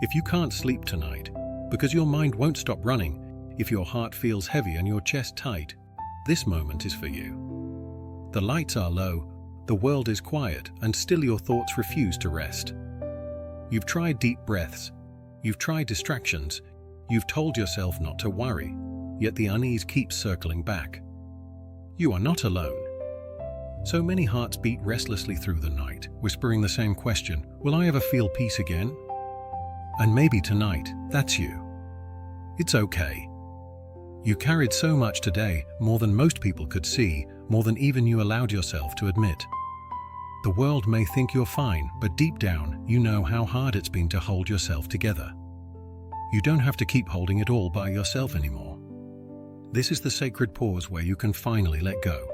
if you can't sleep tonight, because your mind won't stop running, if your heart feels heavy and your chest tight, this moment is for you. The lights are low, the world is quiet, and still your thoughts refuse to rest. You've tried deep breaths, you've tried distractions, you've told yourself not to worry, yet the unease keeps circling back. You are not alone. So many hearts beat restlessly through the night, whispering the same question, will I ever feel peace again? And maybe tonight, that's you. It's okay. You carried so much today, more than most people could see, more than even you allowed yourself to admit. The world may think you're fine, but deep down, you know how hard it's been to hold yourself together. You don't have to keep holding it all by yourself anymore. This is the sacred pause where you can finally let go.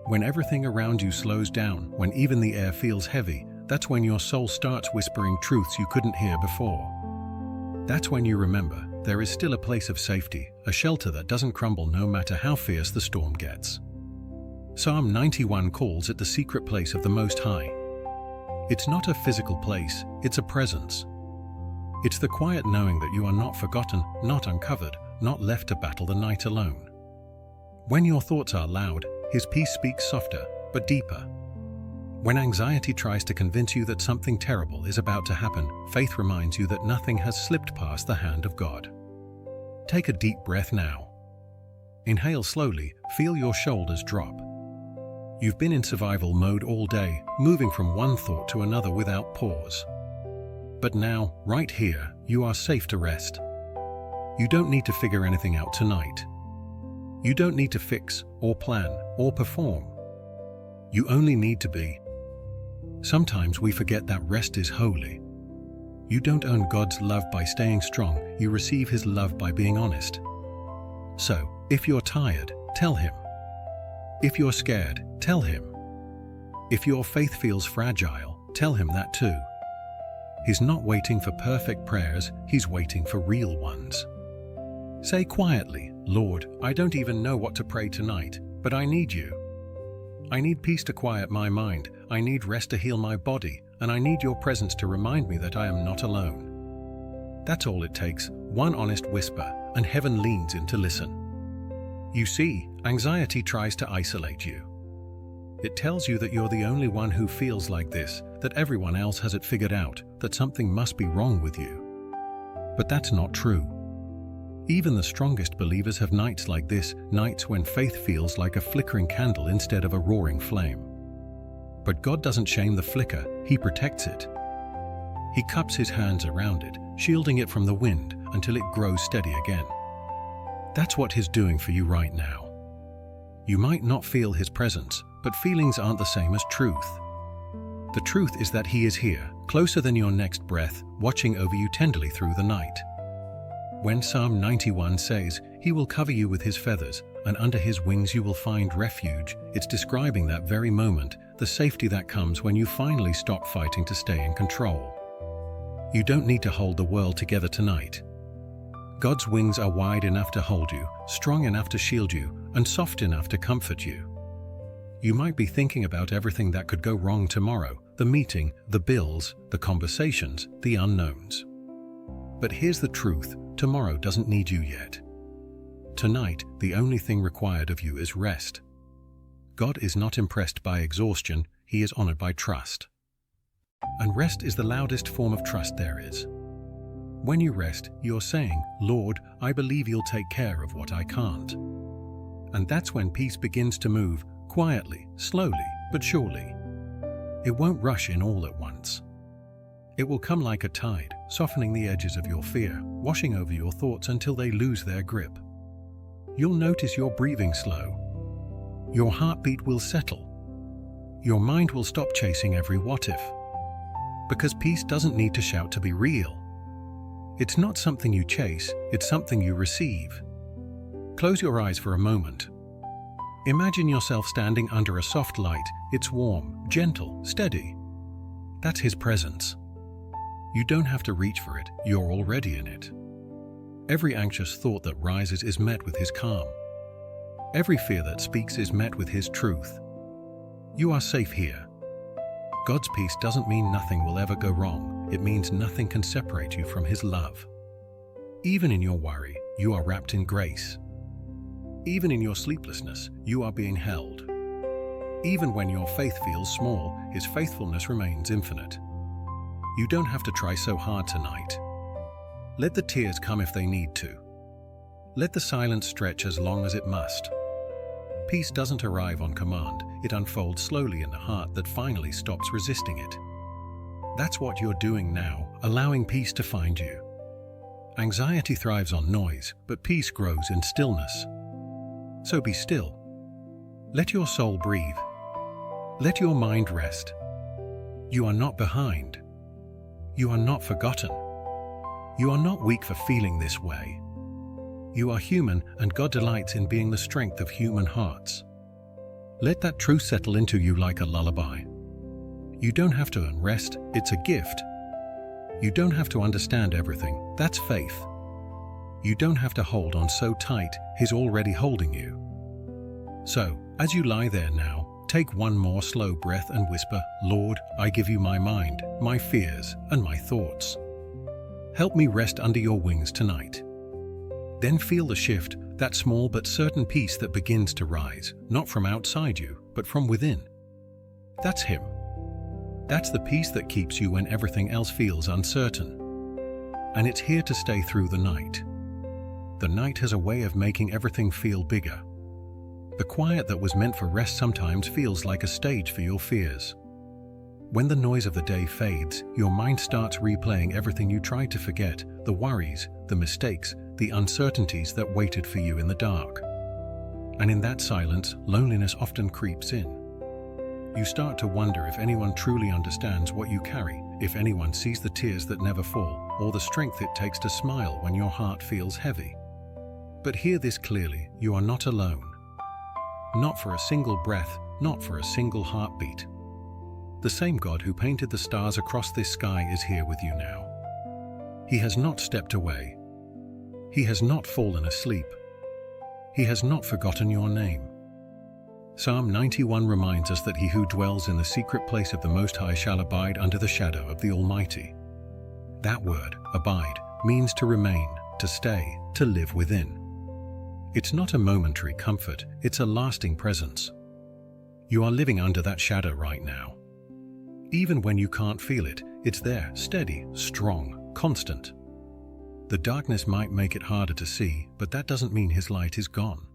When everything around you slows down, when even the air feels heavy, that's when your soul starts whispering truths you couldn't hear before. That's when you remember there is still a place of safety, a shelter that doesn't crumble no matter how fierce the storm gets. Psalm 91 calls it the secret place of the Most High. It's not a physical place, it's a presence. It's the quiet knowing that you are not forgotten, not uncovered, not left to battle the night alone. When your thoughts are loud, His peace speaks softer, but deeper. When anxiety tries to convince you that something terrible is about to happen, faith reminds you that nothing has slipped past the hand of God. Take a deep breath now. Inhale slowly, feel your shoulders drop. You've been in survival mode all day, moving from one thought to another without pause. But now, right here, you are safe to rest. You don't need to figure anything out tonight. You don't need to fix, or plan, or perform. You only need to be. Sometimes we forget that rest is holy. You don't earn God's love by staying strong, you receive His love by being honest. So, if you're tired, tell Him. If you're scared, tell Him. If your faith feels fragile, tell Him that too. He's not waiting for perfect prayers, He's waiting for real ones. Say quietly, Lord, I don't even know what to pray tonight, but I need you. I need peace to quiet my mind, I need rest to heal my body, and I need your presence to remind me that I am not alone. That's all it takes, one honest whisper, and heaven leans in to listen. You see, anxiety tries to isolate you. It tells you that you're the only one who feels like this, that everyone else has it figured out, that something must be wrong with you. But that's not true. Even the strongest believers have nights like this, nights when faith feels like a flickering candle instead of a roaring flame. But God doesn't shame the flicker, He protects it. He cups His hands around it, shielding it from the wind until it grows steady again. That's what He's doing for you right now. You might not feel His presence, but feelings aren't the same as truth. The truth is that He is here, closer than your next breath, watching over you tenderly through the night. When Psalm 91 says, He will cover you with His feathers, and under His wings you will find refuge, it's describing that very moment, the safety that comes when you finally stop fighting to stay in control. You don't need to hold the world together tonight. God's wings are wide enough to hold you, strong enough to shield you, and soft enough to comfort you. You might be thinking about everything that could go wrong tomorrow, the meeting, the bills, the conversations, the unknowns. But here's the truth, tomorrow doesn't need you yet. Tonight, the only thing required of you is rest. God is not impressed by exhaustion, He is honored by trust. And rest is the loudest form of trust there is. When you rest, you're saying, Lord, I believe you'll take care of what I can't. And that's when peace begins to move, quietly, slowly, but surely. It won't rush in all at once. It will come like a tide, softening the edges of your fear, washing over your thoughts until they lose their grip. You'll notice your breathing slow. Your heartbeat will settle. Your mind will stop chasing every what if. Because peace doesn't need to shout to be real. It's not something you chase, it's something you receive. Close your eyes for a moment. Imagine yourself standing under a soft light. It's warm, gentle, steady. That's His presence. You don't have to reach for it, you're already in it. Every anxious thought that rises is met with His calm. Every fear that speaks is met with His truth. You are safe here. God's peace doesn't mean nothing will ever go wrong. it means nothing can separate you from His love. Even in your worry, you are wrapped in grace. Even in your sleeplessness, you are being held. Even when your faith feels small, His faithfulness remains infinite. You don't have to try so hard tonight. Let the tears come if they need to. Let the silence stretch as long as it must. Peace doesn't arrive on command, it unfolds slowly in the heart that finally stops resisting it. That's what you're doing now, allowing peace to find you. Anxiety thrives on noise, but peace grows in stillness. So be still. Let your soul breathe. Let your mind rest. You are not behind. You are not forgotten. You are not weak for feeling this way. You are human, and God delights in being the strength of human hearts. Let that truth settle into you like a lullaby. You don't have to earn rest, it's a gift. You don't have to understand everything, that's faith. You don't have to hold on so tight, He's already holding you. So, as you lie there now, take one more slow breath and whisper, Lord, I give you my mind, my fears, and my thoughts. Help me rest under your wings tonight. Then feel the shift, that small but certain peace that begins to rise, not from outside you, but from within. That's Him. That's the peace that keeps you when everything else feels uncertain. And it's here to stay through the night. The night has a way of making everything feel bigger. The quiet that was meant for rest sometimes feels like a stage for your fears. When the noise of the day fades, your mind starts replaying everything you tried to forget, the worries, the mistakes, the uncertainties that waited for you in the dark. And in that silence, loneliness often creeps in. You start to wonder if anyone truly understands what you carry, if anyone sees the tears that never fall, or the strength it takes to smile when your heart feels heavy. But hear this clearly, you are not alone. Not for a single breath, not for a single heartbeat. The same God who painted the stars across this sky is here with you now. He has not stepped away. He has not fallen asleep. He has not forgotten your name. Psalm 91 reminds us that he who dwells in the secret place of the Most High shall abide under the shadow of the Almighty. That word, abide, means to remain, to stay, to live within. It's not a momentary comfort, it's a lasting presence. You are living under that shadow right now. Even when you can't feel it, it's there, steady, strong, constant. The darkness might make it harder to see, but that doesn't mean his light is gone.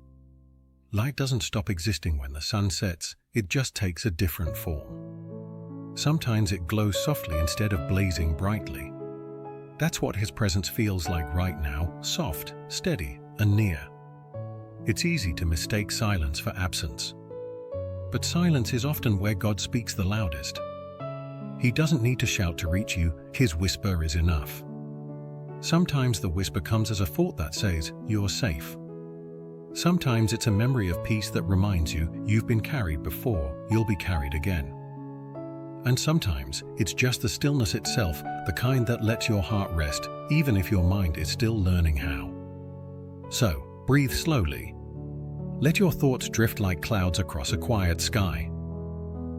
Light doesn't stop existing when the sun sets, it just takes a different form. Sometimes it glows softly instead of blazing brightly. That's what his presence feels like right now, soft, steady, and near. It's easy to mistake silence for absence. But silence is often where God speaks the loudest. He doesn't need to shout to reach you, his whisper is enough. Sometimes the whisper comes as a thought that says, you're safe. Sometimes it's a memory of peace that reminds you, you've been carried before, you'll be carried again. And sometimes it's just the stillness itself, the kind that lets your heart rest, even if your mind is still learning how. So, breathe slowly. Let your thoughts drift like clouds across a quiet sky.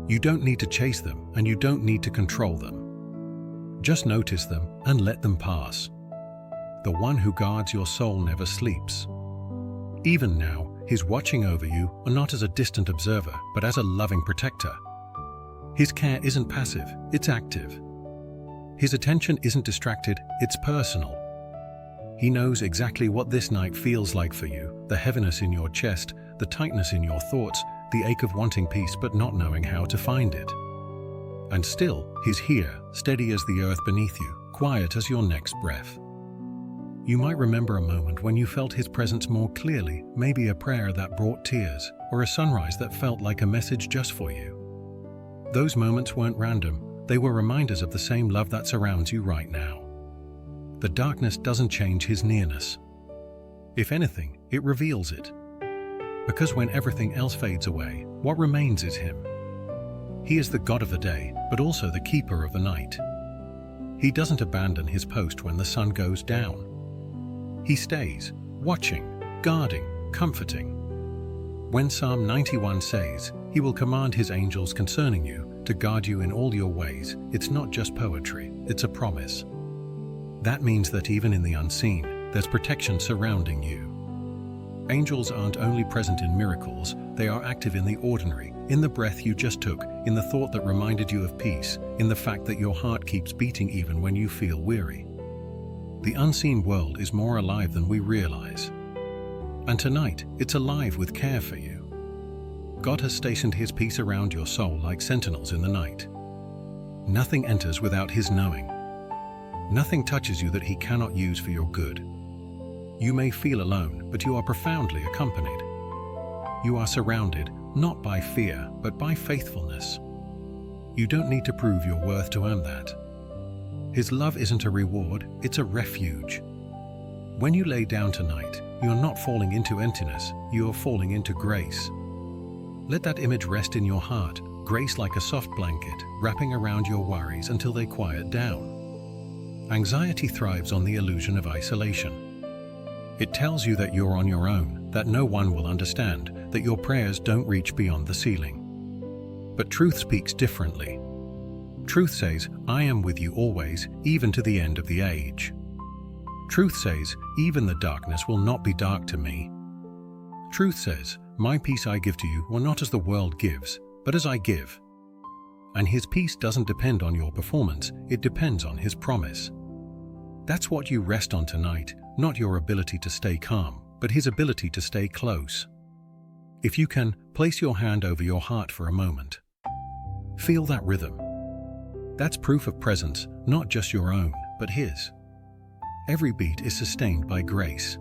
You don't need to chase them, and you don't need to control them. Just notice them and let them pass. The one who guards your soul never sleeps. Even now, he's watching over you, not as a distant observer, but as a loving protector. His care isn't passive, it's active. His attention isn't distracted, it's personal. He knows exactly what this night feels like for you, the heaviness in your chest, the tightness in your thoughts, the ache of wanting peace but not knowing how to find it. And still, he's here, steady as the earth beneath you, quiet as your next breath. You might remember a moment when you felt his presence more clearly, maybe a prayer that brought tears, or a sunrise that felt like a message just for you. Those moments weren't random, they were reminders of the same love that surrounds you right now. The darkness doesn't change his nearness. If anything, it reveals it. Because when everything else fades away, what remains is him. He is the God of the day, but also the keeper of the night. He doesn't abandon his post when the sun goes down. He stays, watching, guarding, comforting. When Psalm 91 says, he will command his angels concerning you, to guard you in all your ways. It's not just poetry, it's a promise. That means that even in the unseen, there's protection surrounding you. Angels aren't only present in miracles, they are active in the ordinary, in the breath you just took, in the thought that reminded you of peace, in the fact that your heart keeps beating even when you feel weary. The unseen world is more alive than we realize. And tonight, it's alive with care for you. God has stationed His peace around your soul like sentinels in the night. Nothing enters without His knowing. Nothing touches you that He cannot use for your good. You may feel alone, but you are profoundly accompanied. You are surrounded, not by fear, but by faithfulness. You don't need to prove your worth to earn that. His love isn't a reward, it's a refuge. When you lay down tonight, you are not falling into emptiness, you are falling into grace. Let that image rest in your heart, grace like a soft blanket, wrapping around your worries until they quiet down. Anxiety thrives on the illusion of isolation. It tells you that you're on your own, that no one will understand, that your prayers don't reach beyond the ceiling. But truth speaks differently. Truth says, I am with you always, even to the end of the age. Truth says, even the darkness will not be dark to me. Truth says, my peace I give to you, well, not as the world gives, but as I give. And His peace doesn't depend on your performance, it depends on His promise. That's what you rest on tonight, not your ability to stay calm, but His ability to stay close. If you can, place your hand over your heart for a moment. Feel that rhythm. That's proof of presence, not just your own, but His. Every beat is sustained by grace.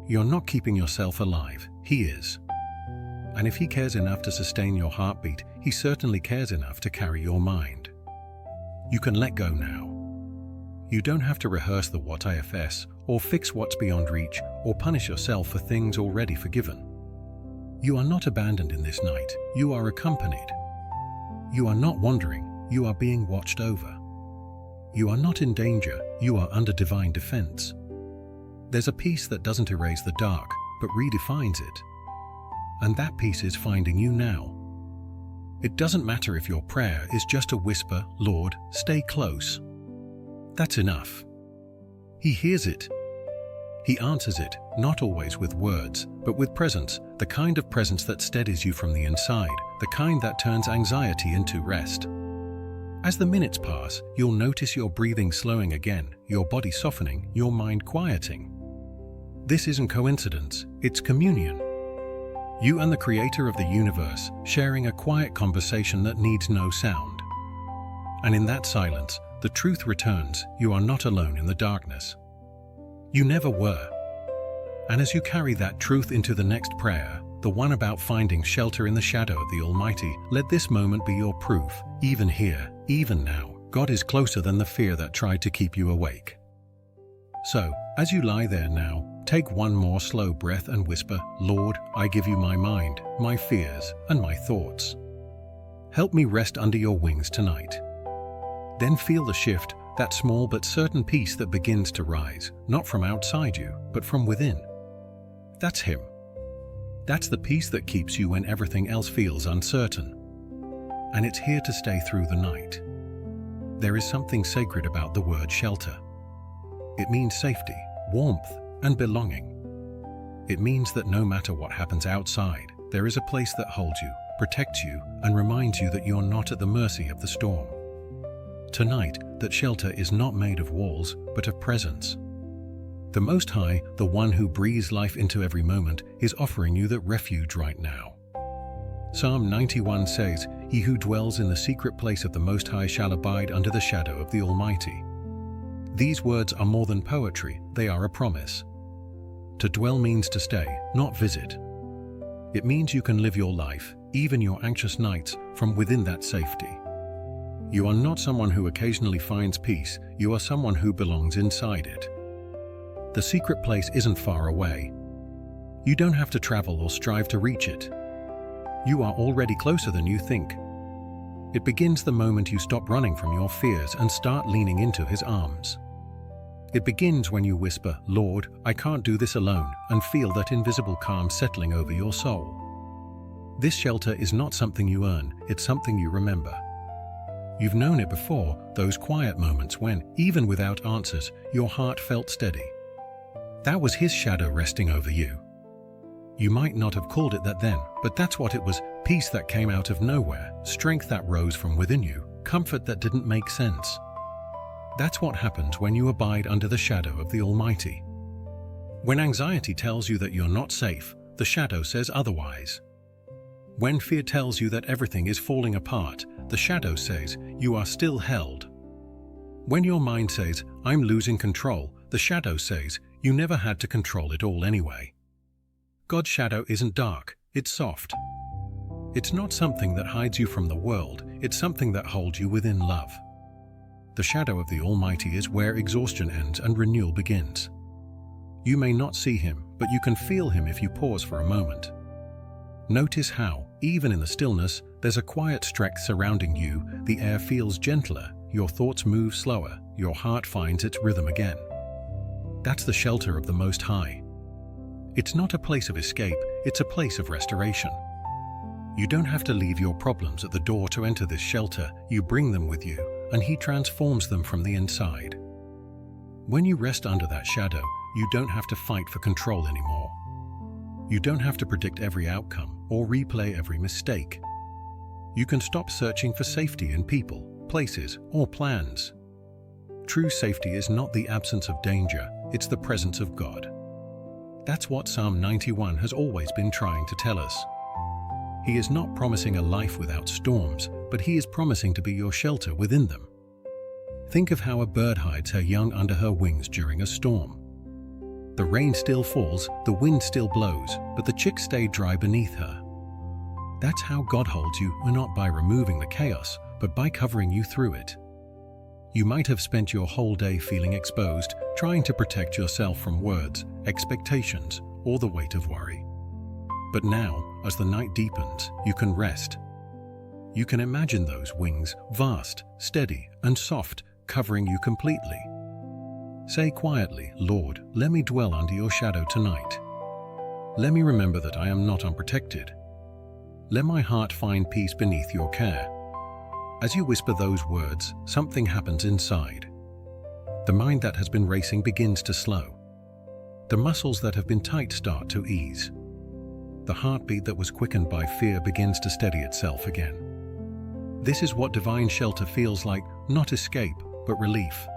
You're not keeping yourself alive, He is. And if He cares enough to sustain your heartbeat, He certainly cares enough to carry your mind. You can let go now. You don't have to rehearse the what ifs, or fix what's beyond reach, or punish yourself for things already forgiven. You are not abandoned in this night, you are accompanied. You are not wandering, you are being watched over. You are not in danger, you are under divine defense. There's a peace that doesn't erase the dark, but redefines it. And that peace is finding you now. It doesn't matter if your prayer is just a whisper, Lord, stay close. That's enough. He hears it. He answers it, not always with words, but with presence, the kind of presence that steadies you from the inside, the kind that turns anxiety into rest. As the minutes pass, you'll notice your breathing slowing again, your body softening, your mind quieting. This isn't coincidence, it's communion. You and the Creator of the universe sharing a quiet conversation that needs no sound. And in that silence, the truth returns, you are not alone in the darkness. You never were. And as you carry that truth into the next prayer, the one about finding shelter in the shadow of the Almighty, let this moment be your proof, even here, even now, God is closer than the fear that tried to keep you awake. So, as you lie there now, take one more slow breath and whisper, Lord, I give you my mind, my fears, and my thoughts. Help me rest under your wings tonight. Then feel the shift, that small but certain peace that begins to rise, not from outside you, but from within. That's Him. That's the peace that keeps you when everything else feels uncertain. And it's here to stay through the night. There is something sacred about the word shelter. It means safety, warmth, and belonging. It means that no matter what happens outside, there is a place that holds you, protects you, and reminds you that you're not at the mercy of the storm. Tonight, that shelter is not made of walls, but of presence. The Most High, the one who breathes life into every moment, is offering you that refuge right now. Psalm 91 says, He who dwells in the secret place of the Most High shall abide under the shadow of the Almighty. These words are more than poetry, they are a promise. To dwell means to stay, not visit. It means you can live your life, even your anxious nights, from within that safety. You are not someone who occasionally finds peace, you are someone who belongs inside it. The secret place isn't far away. You don't have to travel or strive to reach it. You are already closer than you think. It begins the moment you stop running from your fears and start leaning into His arms. It begins when you whisper, Lord, I can't do this alone, and feel that invisible calm settling over your soul. This shelter is not something you earn, it's something you remember. You've known it before, those quiet moments when, even without answers, your heart felt steady. That was his shadow resting over you. You might not have called it that then, but that's what it was: peace that came out of nowhere, strength that rose from within you, comfort that didn't make sense. That's what happens when you abide under the shadow of the Almighty. When anxiety tells you that you're not safe, the shadow says otherwise. When fear tells you that everything is falling apart, the shadow says you are still held. When your mind says, "I'm losing control," the shadow says you never had to control it all anyway. God's shadow isn't dark, it's soft. It's not something that hides you from the world, it's something that holds you within love. The shadow of the Almighty is where exhaustion ends and renewal begins. You may not see him, but you can feel him if you pause for a moment. Notice how, even in the stillness, there's a quiet strength surrounding you. The air feels gentler, your thoughts move slower, your heart finds its rhythm again. That's the shelter of the Most High. It's not a place of escape, it's a place of restoration. You don't have to leave your problems at the door to enter this shelter. You bring them with you, and he transforms them from the inside. When you rest under that shadow, you don't have to fight for control anymore. You don't have to predict every outcome or replay every mistake. You can stop searching for safety in people, places, or plans. True safety is not the absence of danger, it's the presence of God. That's what Psalm 91 has always been trying to tell us. He is not promising a life without storms, but he is promising to be your shelter within them. Think of how a bird hides her young under her wings during a storm. The rain still falls, the wind still blows, but the chicks stay dry beneath her. That's how God holds you, not by removing the chaos, but by covering you through it. You might have spent your whole day feeling exposed, trying to protect yourself from words, expectations, or the weight of worry. But now, as the night deepens, you can rest. You can imagine those wings, vast, steady, and soft, covering you completely. Say quietly, "Lord, let me dwell under your shadow tonight. Let me remember that I am not unprotected. Let my heart find peace beneath your care." As you whisper those words, something happens inside. The mind that has been racing begins to slow. The muscles that have been tight start to ease. The heartbeat that was quickened by fear begins to steady itself again. This is what divine shelter feels like, not escape, but relief.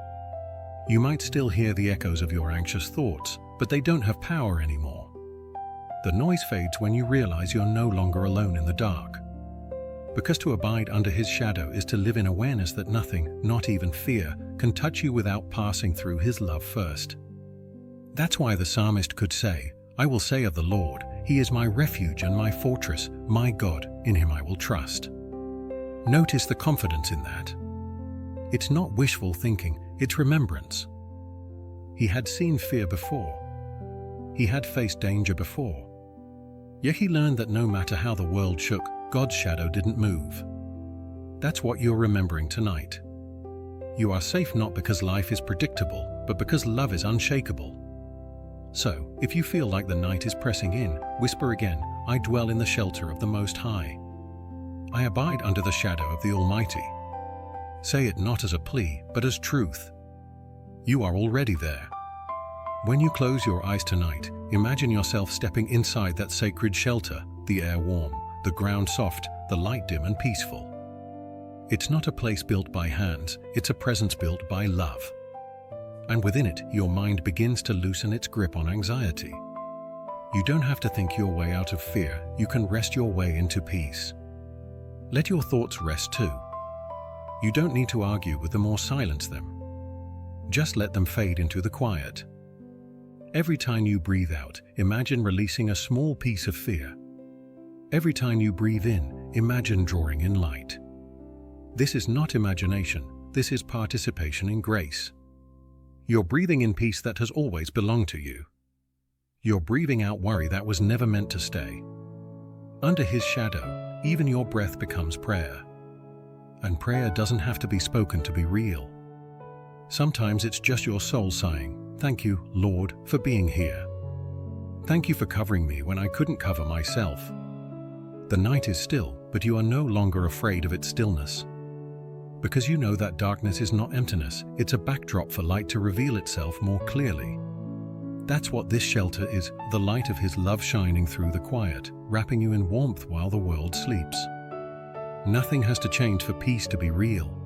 You might still hear the echoes of your anxious thoughts, but they don't have power anymore. The noise fades when you realize you're no longer alone in the dark. Because to abide under his shadow is to live in awareness that nothing, not even fear, can touch you without passing through his love first. That's why the psalmist could say, "I will say of the Lord, he is my refuge and my fortress, my God, in him I will trust." Notice the confidence in that. It's not wishful thinking, it's remembrance. He had seen fear before. He had faced danger before. Yet he learned that no matter how the world shook, God's shadow didn't move. That's what you're remembering tonight. You are safe not because life is predictable, but because love is unshakable. So, if you feel like the night is pressing in, whisper again, "I dwell in the shelter of the Most High. I abide under the shadow of the Almighty." Say it not as a plea, but as truth. You are already there. When you close your eyes tonight, imagine yourself stepping inside that sacred shelter, the air warm, the ground soft, the light dim and peaceful. It's not a place built by hands, it's a presence built by love. And within it, your mind begins to loosen its grip on anxiety. You don't have to think your way out of fear, you can rest your way into peace. Let your thoughts rest too. You don't need to argue with them or silence them. Just let them fade into the quiet. Every time you breathe out, imagine releasing a small piece of fear. Every time you breathe in, imagine drawing in light. This is not imagination, this is participation in grace. You're breathing in peace that has always belonged to you. You're breathing out worry that was never meant to stay. Under his shadow, even your breath becomes prayer. And prayer doesn't have to be spoken to be real. Sometimes it's just your soul sighing, "Thank you, Lord, for being here. Thank you for covering me when I couldn't cover myself." The night is still, but you are no longer afraid of its stillness. because you know that darkness is not emptiness, it's a backdrop for light to reveal itself more clearly. That's what this shelter is, the light of His love shining through the quiet, wrapping you in warmth while the world sleeps. Nothing has to change for peace to be real.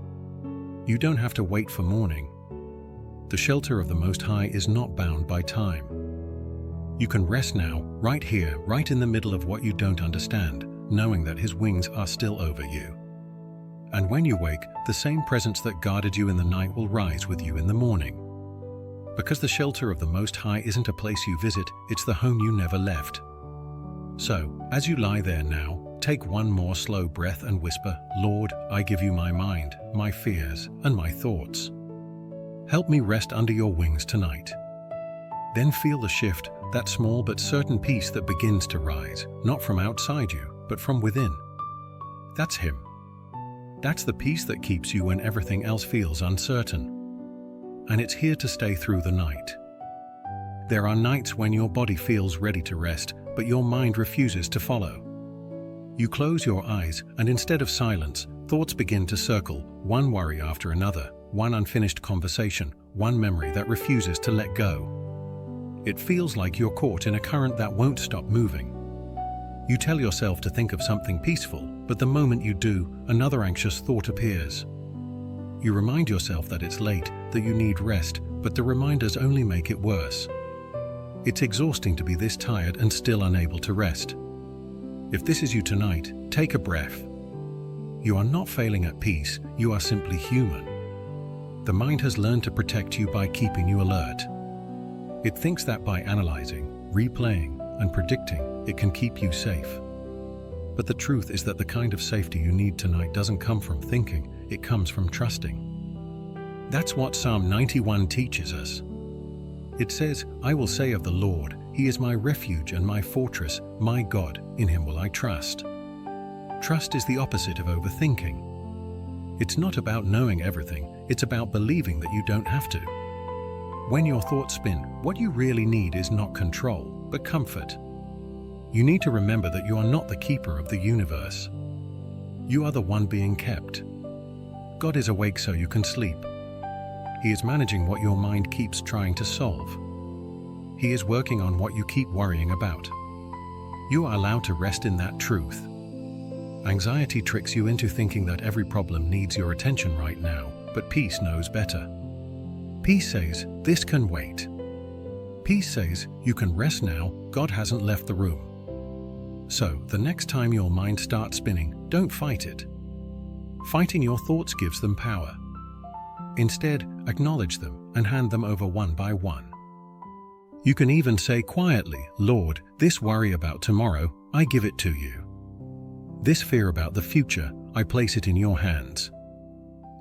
You don't have to wait for morning. The shelter of the Most High is not bound by time. You can rest now, right here, right in the middle of what you don't understand, knowing that His wings are still over you. And when you wake, the same presence that guarded you in the night will rise with you in the morning. Because the shelter of the Most High isn't a place you visit, it's the home you never left. So, as you lie there now, take one more slow breath and whisper, "Lord, I give you my mind, my fears, and my thoughts. Help me rest under your wings tonight." Then feel the shift, that small but certain peace that begins to rise, not from outside you, but from within. That's Him. That's the peace that keeps you when everything else feels uncertain. And it's here to stay through the night. There are nights when your body feels ready to rest, but your mind refuses to follow. You close your eyes, and instead of silence, thoughts begin to circle, one worry after another, one unfinished conversation, one memory that refuses to let go. It feels like you're caught in a current that won't stop moving. You tell yourself to think of something peaceful, but the moment you do, another anxious thought appears. You remind yourself that it's late, that you need rest, but the reminders only make it worse. It's exhausting to be this tired and still unable to rest. If this is you tonight, take a breath. You are not failing at peace, you are simply human. The mind has learned to protect you by keeping you alert. It thinks that by analyzing, replaying, and predicting, it can keep you safe. But the truth is that the kind of safety you need tonight doesn't come from thinking, it comes from trusting. That's what Psalm 91 teaches us. It says, "I will say of the Lord, He is my refuge and my fortress, my God, in Him will I trust." Trust is the opposite of overthinking. It's not about knowing everything, it's about believing that you don't have to. When your thoughts spin, what you really need is not control, but comfort. You need to remember that you are not the keeper of the universe. You are the one being kept. God is awake so you can sleep. He is managing what your mind keeps trying to solve. He is working on what you keep worrying about. You are allowed to rest in that truth. Anxiety tricks you into thinking that every problem needs your attention right now, but peace knows better. Peace says, this can wait. Peace says, you can rest now, God hasn't left the room. So, the next time your mind starts spinning, don't fight it. Fighting your thoughts gives them power. Instead, acknowledge them and hand them over one by one. You can even say quietly, "Lord, this worry about tomorrow, I give it to you. This fear about the future, I place it in your hands.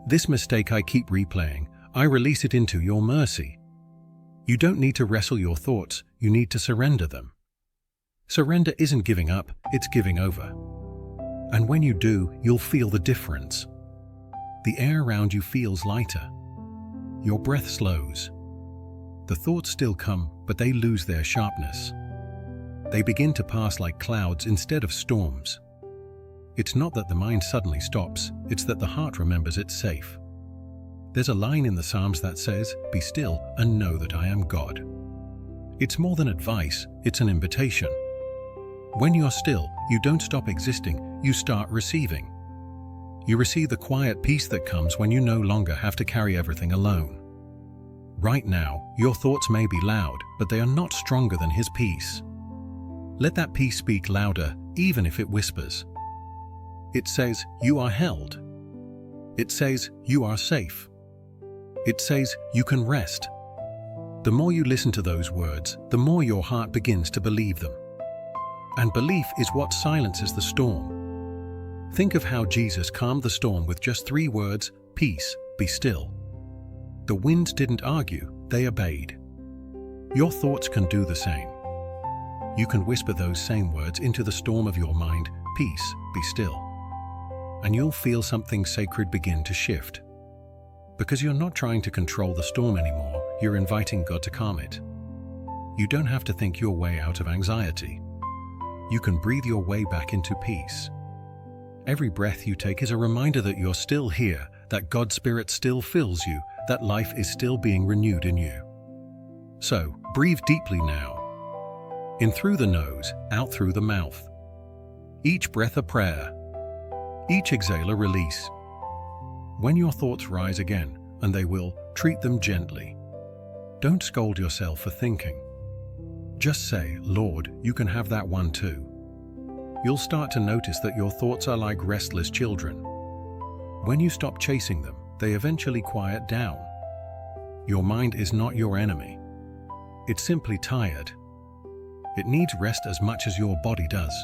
This mistake I keep replaying, I release it into your mercy." You don't need to wrestle your thoughts, you need to surrender them. Surrender isn't giving up, it's giving over. And when you do, you'll feel the difference. The air around you feels lighter. Your breath slows. The thoughts still come, but they lose their sharpness. They begin to pass like clouds instead of storms. It's not that the mind suddenly stops, it's that the heart remembers it's safe. There's a line in the Psalms that says, "Be still and know that I am God." It's more than advice, it's an invitation. When you're still, you don't stop existing, you start receiving. You receive the quiet peace that comes when you no longer have to carry everything alone. Right now, your thoughts may be loud, but they are not stronger than His peace. Let that peace speak louder, even if it whispers. It says, you are held. It says, you are safe. It says, you can rest. The more you listen to those words, the more your heart begins to believe them. And belief is what silences the storm. Think of how Jesus calmed the storm with just 3 words, peace, be still. The winds didn't argue, they obeyed. Your thoughts can do the same. You can whisper those same words into the storm of your mind, peace, be still. And you'll feel something sacred begin to shift. Because you're not trying to control the storm anymore, you're inviting God to calm it. You don't have to think your way out of anxiety. You can breathe your way back into peace. Every breath you take is a reminder that you're still here, that God's Spirit still fills you, that life is still being renewed in you. So, breathe deeply now. In through the nose, out through the mouth. Each breath a prayer. Each exhale a release. When your thoughts rise again, and they will, treat them gently. Don't scold yourself for thinking. Just say, Lord, you can have that one too. You'll start to notice that your thoughts are like restless children. When you stop chasing them, they eventually quiet down. Your mind is not your enemy. It's simply tired. It needs rest as much as your body does.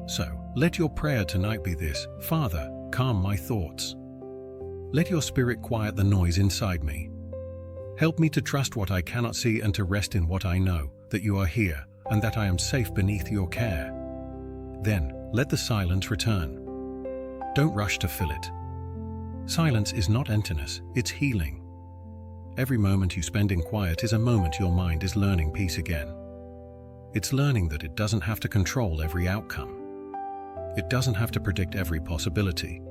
So, let your prayer tonight be this: Father, calm my thoughts. Let your Spirit quiet the noise inside me. Help me to trust what I cannot see and to rest in what I know, that you are here and that I am safe beneath your care. Then, let the silence return. Don't rush to fill it. Silence is not emptiness, it's healing. Every moment you spend in quiet is a moment your mind is learning peace again. It's learning that it doesn't have to control every outcome. It doesn't have to predict every possibility.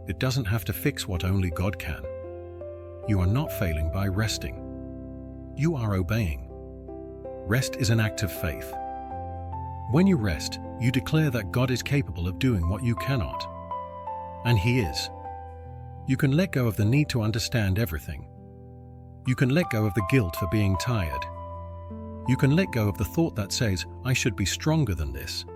It doesn't have to fix what only God can. You are not failing by resting. You are obeying. Rest is an act of faith. When you rest, you declare that God is capable of doing what you cannot. And He is. You can let go of the need to understand everything. You can let go of the guilt for being tired. You can let go of the thought that says, I should be stronger than this.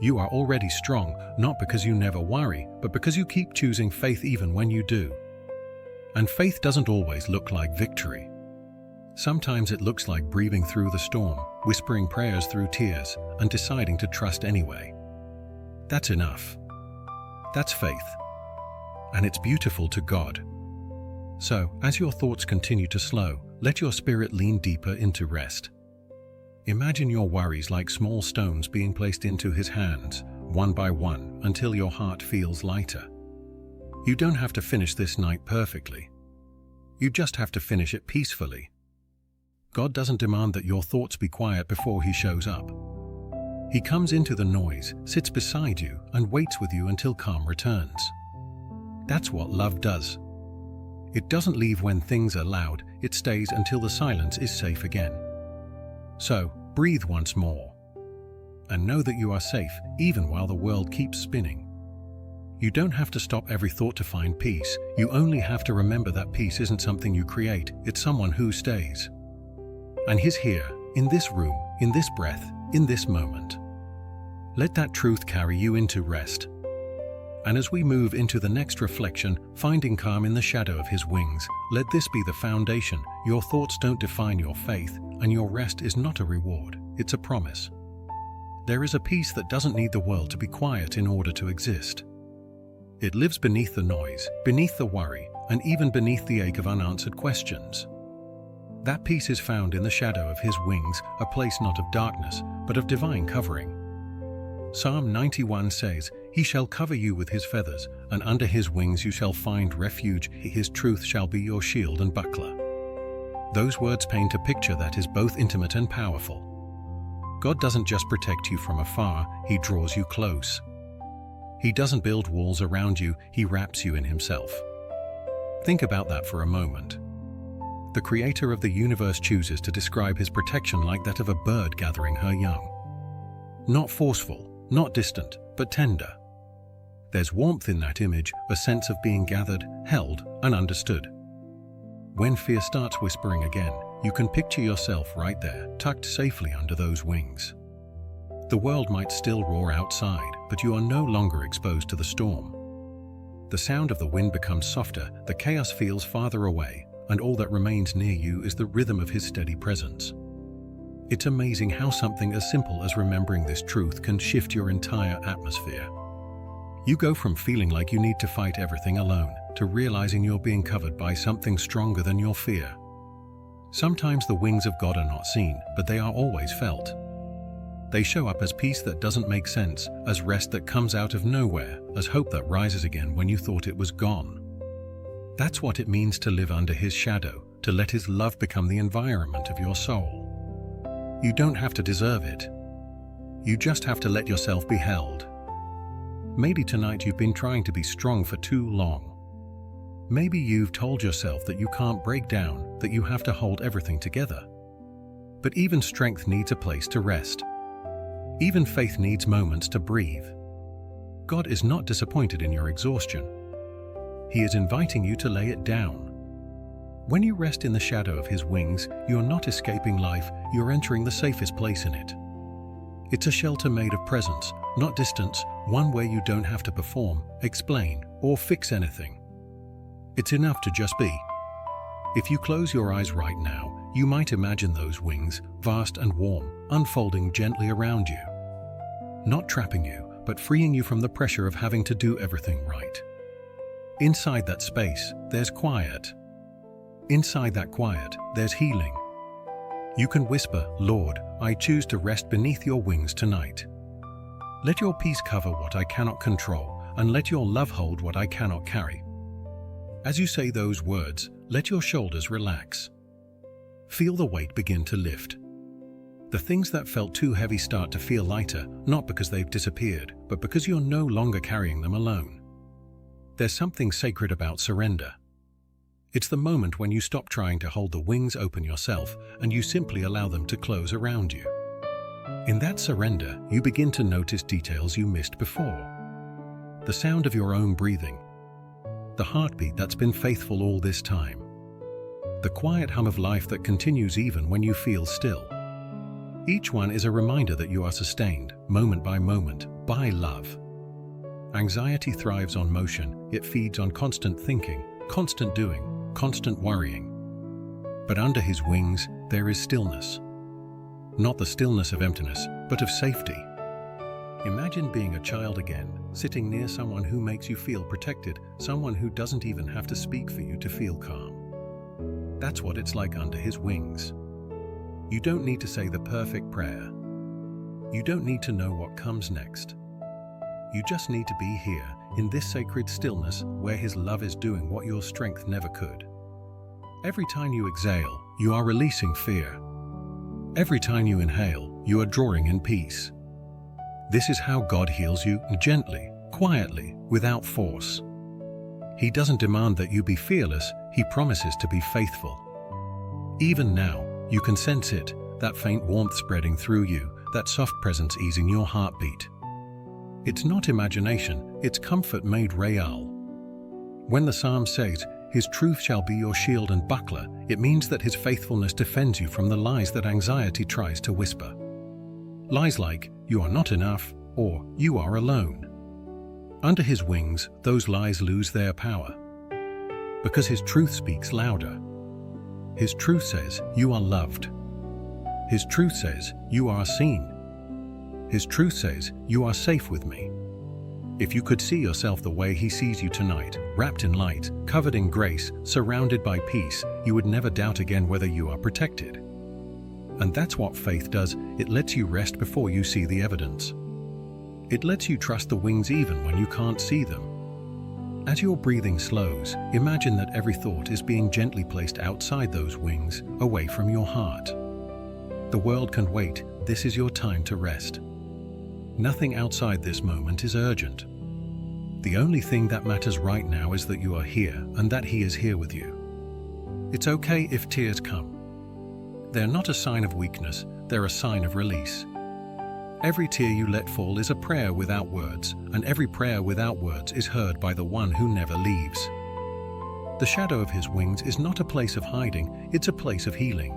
You are already strong, not because you never worry, but because you keep choosing faith even when you do. And faith doesn't always look like victory. Sometimes it looks like breathing through the storm, whispering prayers through tears, and deciding to trust anyway. That's enough. That's faith. And it's beautiful to God. So, as your thoughts continue to slow, let your spirit lean deeper into rest. Imagine your worries like small stones being placed into His hands, one by one, until your heart feels lighter. You don't have to finish this night perfectly. You just have to finish it peacefully. God doesn't demand that your thoughts be quiet before He shows up. He comes into the noise, sits beside you, and waits with you until calm returns. That's what love does. It doesn't leave when things are loud, it stays until the silence is safe again. So, breathe once more. And know that you are safe, even while the world keeps spinning. You don't have to stop every thought to find peace. You only have to remember that peace isn't something you create, it's someone who stays. And He's here, in this room, in this breath, in this moment. Let that truth carry you into rest. And as we move into the next reflection, finding calm in the shadow of His wings, let this be the foundation. Your thoughts don't define your faith, and your rest is not a reward, it's a promise. There is a peace that doesn't need the world to be quiet in order to exist. It lives beneath the noise, beneath the worry, and even beneath the ache of unanswered questions. That peace is found in the shadow of His wings, a place not of darkness, but of divine covering. Psalm 91 says, He shall cover you with His feathers, and under His wings you shall find refuge. His truth shall be your shield and buckler. Those words paint a picture that is both intimate and powerful. God doesn't just protect you from afar, He draws you close. He doesn't build walls around you, He wraps you in Himself. Think about that for a moment. The Creator of the universe chooses to describe His protection like that of a bird gathering her young. Not forceful, not distant, but tender. There's warmth in that image, a sense of being gathered, held, and understood. When fear starts whispering again, you can picture yourself right there, tucked safely under those wings. The world might still roar outside, but you are no longer exposed to the storm. The sound of the wind becomes softer, the chaos feels farther away, and all that remains near you is the rhythm of His steady presence. It's amazing how something as simple as remembering this truth can shift your entire atmosphere. You go from feeling like you need to fight everything alone to realizing you're being covered by something stronger than your fear. Sometimes the wings of God are not seen, but they are always felt. They show up as peace that doesn't make sense, as rest that comes out of nowhere, as hope that rises again when you thought it was gone. That's what it means to live under His shadow, to let His love become the environment of your soul. You don't have to deserve it. You just have to let yourself be held. Maybe tonight you've been trying to be strong for too long. Maybe you've told yourself that you can't break down, that you have to hold everything together. But even strength needs a place to rest. Even faith needs moments to breathe. God is not disappointed in your exhaustion. He is inviting you to lay it down. When you rest in the shadow of His wings, you're not escaping life, you're entering the safest place in it. It's a shelter made of presence, not distance, one where you don't have to perform, explain, or fix anything. It's enough to just be. If you close your eyes right now, you might imagine those wings, vast and warm, unfolding gently around you. Not trapping you, but freeing you from the pressure of having to do everything right. Inside that space, there's quiet. Inside that quiet, there's healing. You can whisper, "Lord, I choose to rest beneath your wings tonight. Let your peace cover what I cannot control, and let your love hold what I cannot carry." As you say those words, let your shoulders relax. Feel the weight begin to lift. The things that felt too heavy start to feel lighter, not because they've disappeared, but because you're no longer carrying them alone. There's something sacred about surrender. It's the moment when you stop trying to hold the wings open yourself and you simply allow them to close around you. In that surrender, you begin to notice details you missed before. The sound of your own breathing. The heartbeat that's been faithful all this time. The quiet hum of life that continues even when you feel still. Each one is a reminder that you are sustained, moment by moment, by love. Anxiety thrives on motion, it feeds on constant thinking, constant doing, constant worrying. But under His wings, there is stillness. Not the stillness of emptiness, but of safety. Imagine being a child again, sitting near someone who makes you feel protected, someone who doesn't even have to speak for you to feel calm. That's what it's like under His wings. You don't need to say the perfect prayer. You don't need to know what comes next. You just need to be here, in this sacred stillness where His love is doing what your strength never could. Every time you exhale, you are releasing fear. Every time you inhale, you are drawing in peace. This is how God heals you, gently, quietly, without force. He doesn't demand that you be fearless, He promises to be faithful. Even now, you can sense it, that faint warmth spreading through you, that soft presence easing your heartbeat. It's not imagination, it's comfort made real. When the psalm says, "His truth shall be your shield and buckler," it means that His faithfulness defends you from the lies that anxiety tries to whisper. Lies like, "You are not enough," or "You are alone." Under His wings, those lies lose their power. Because His truth speaks louder. His truth says, "You are loved." His truth says, "You are seen." His truth says, "You are safe with me." If you could see yourself the way He sees you tonight, wrapped in light, covered in grace, surrounded by peace, you would never doubt again whether you are protected. And that's what faith does, it lets you rest before you see the evidence. It lets you trust the wings even when you can't see them. As your breathing slows, imagine that every thought is being gently placed outside those wings, away from your heart. The world can wait, this is your time to rest. Nothing outside this moment is urgent. The only thing that matters right now is that you are here and that He is here with you. It's okay if tears come. They're not a sign of weakness, they're a sign of release. Every tear you let fall is a prayer without words, and every prayer without words is heard by the one who never leaves. The shadow of His wings is not a place of hiding, it's a place of healing.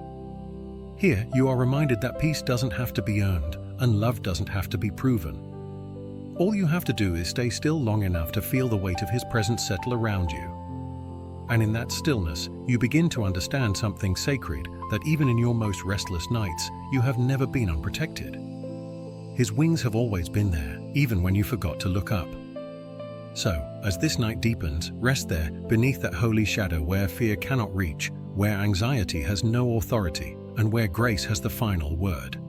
Here, you are reminded that peace doesn't have to be earned, and love doesn't have to be proven. All you have to do is stay still long enough to feel the weight of His presence settle around you. And in that stillness, you begin to understand something sacred, that even in your most restless nights, you have never been unprotected. His wings have always been there, even when you forgot to look up. So, as this night deepens, rest there, beneath that holy shadow where fear cannot reach, where anxiety has no authority, and where grace has the final word.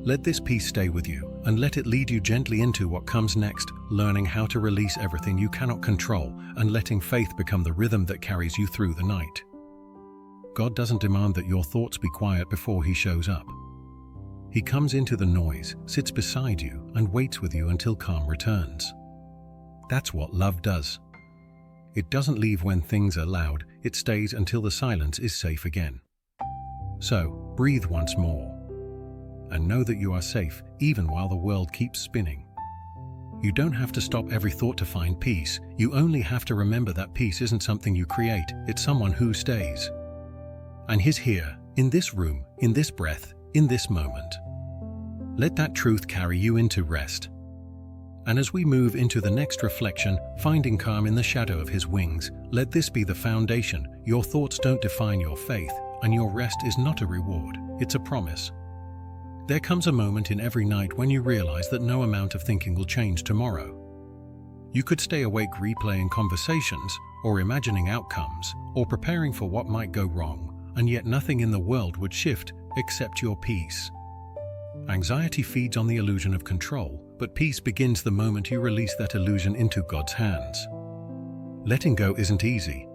Let this peace stay with you, and let it lead you gently into what comes next, learning how to release everything you cannot control, and letting faith become the rhythm that carries you through the night. God doesn't demand that your thoughts be quiet before He shows up. He comes into the noise, sits beside you, and waits with you until calm returns. That's what love does. It doesn't leave when things are loud, it stays until the silence is safe again. So, breathe once more. And know that you are safe, even while the world keeps spinning. You don't have to stop every thought to find peace. You only have to remember that peace isn't something you create, it's someone who stays. And He's here, in this room, in this breath, in this moment. Let that truth carry you into rest. And as we move into the next reflection, finding calm in the shadow of His wings, let this be the foundation. Your thoughts don't define your faith, and your rest is not a reward, it's a promise. There comes a moment in every night when you realize that no amount of thinking will change tomorrow. You could stay awake replaying conversations, or imagining outcomes, or preparing for what might go wrong, and yet nothing in the world would shift except your peace. Anxiety feeds on the illusion of control, but peace begins the moment you release that illusion into God's hands. Letting go isn't easy.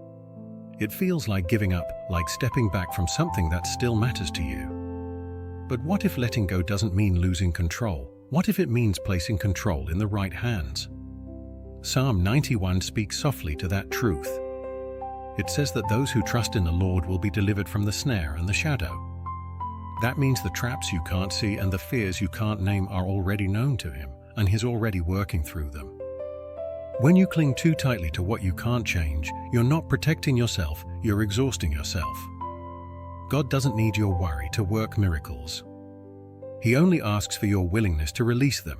It feels like giving up, like stepping back from something that still matters to you. But what if letting go doesn't mean losing control? What if it means placing control in the right hands? Psalm 91 speaks softly to that truth. It says that those who trust in the Lord will be delivered from the snare and the shadow. That means the traps you can't see and the fears you can't name are already known to Him, and He's already working through them. When you cling too tightly to what you can't change, you're not protecting yourself, you're exhausting yourself. God doesn't need your worry to work miracles. He only asks for your willingness to release them.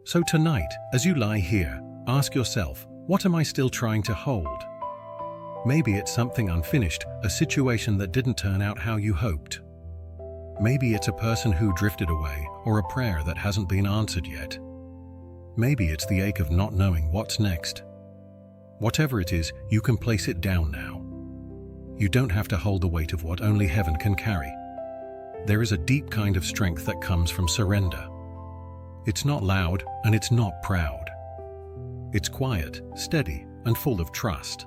So tonight, as you lie here, ask yourself, what am I still trying to hold? Maybe it's something unfinished, a situation that didn't turn out how you hoped. Maybe it's a person who drifted away, or a prayer that hasn't been answered yet. Maybe it's the ache of not knowing what's next. Whatever it is, you can place it down now. You don't have to hold the weight of what only heaven can carry. There is a deep kind of strength that comes from surrender. It's not loud, and it's not proud. It's quiet, steady, and full of trust.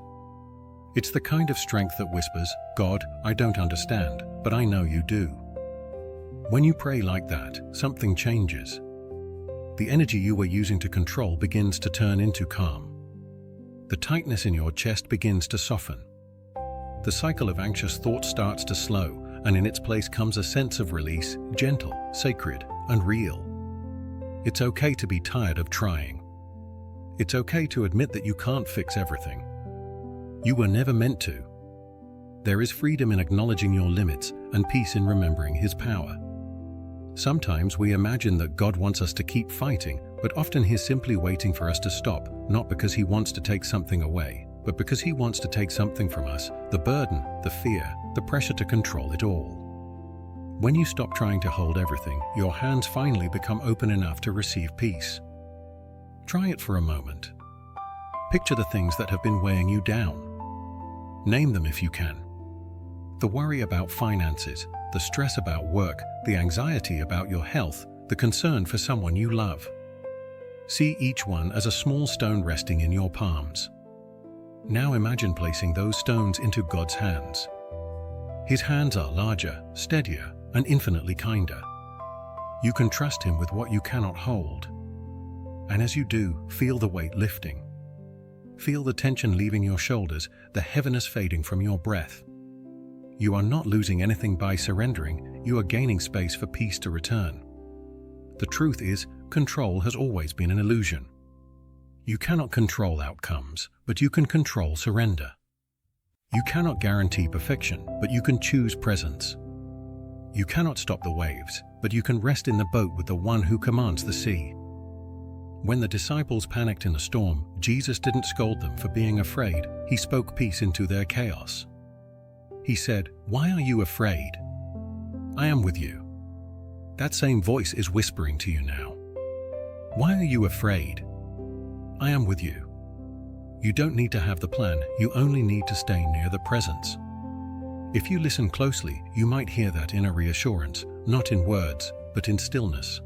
It's the kind of strength that whispers, God, I don't understand, but I know you do. When you pray like that, something changes. The energy you were using to control begins to turn into calm. The tightness in your chest begins to soften. The cycle of anxious thought starts to slow, and in its place comes a sense of release, gentle, sacred, and real. It's okay to be tired of trying. It's okay to admit that you can't fix everything. You were never meant to. There is freedom in acknowledging your limits and peace in remembering His power. Sometimes we imagine that God wants us to keep fighting, but often He's simply waiting for us to stop, not because He wants to take something away, but because He wants to take something from us, the burden, the fear, the pressure to control it all. When you stop trying to hold everything, your hands finally become open enough to receive peace. Try it for a moment. Picture the things that have been weighing you down. Name them if you can. The worry about finances, the stress about work, the anxiety about your health, the concern for someone you love. See each one as a small stone resting in your palms. Now imagine placing those stones into God's hands. His hands are larger, steadier, and infinitely kinder. You can trust Him with what you cannot hold. And as you do, feel the weight lifting. Feel the tension leaving your shoulders, the heaviness fading from your breath. You are not losing anything by surrendering, you are gaining space for peace to return. The truth is, control has always been an illusion. You cannot control outcomes, but you can control surrender. You cannot guarantee perfection, but you can choose presence. You cannot stop the waves, but you can rest in the boat with the one who commands the sea. When the disciples panicked in the storm, Jesus didn't scold them for being afraid. He spoke peace into their chaos. He said, "Why are you afraid? I am with you." That same voice is whispering to you now. Why are you afraid? I am with you. You don't need to have the plan, you only need to stay near the presence. If you listen closely, you might hear that inner reassurance, not in words, but in stillness.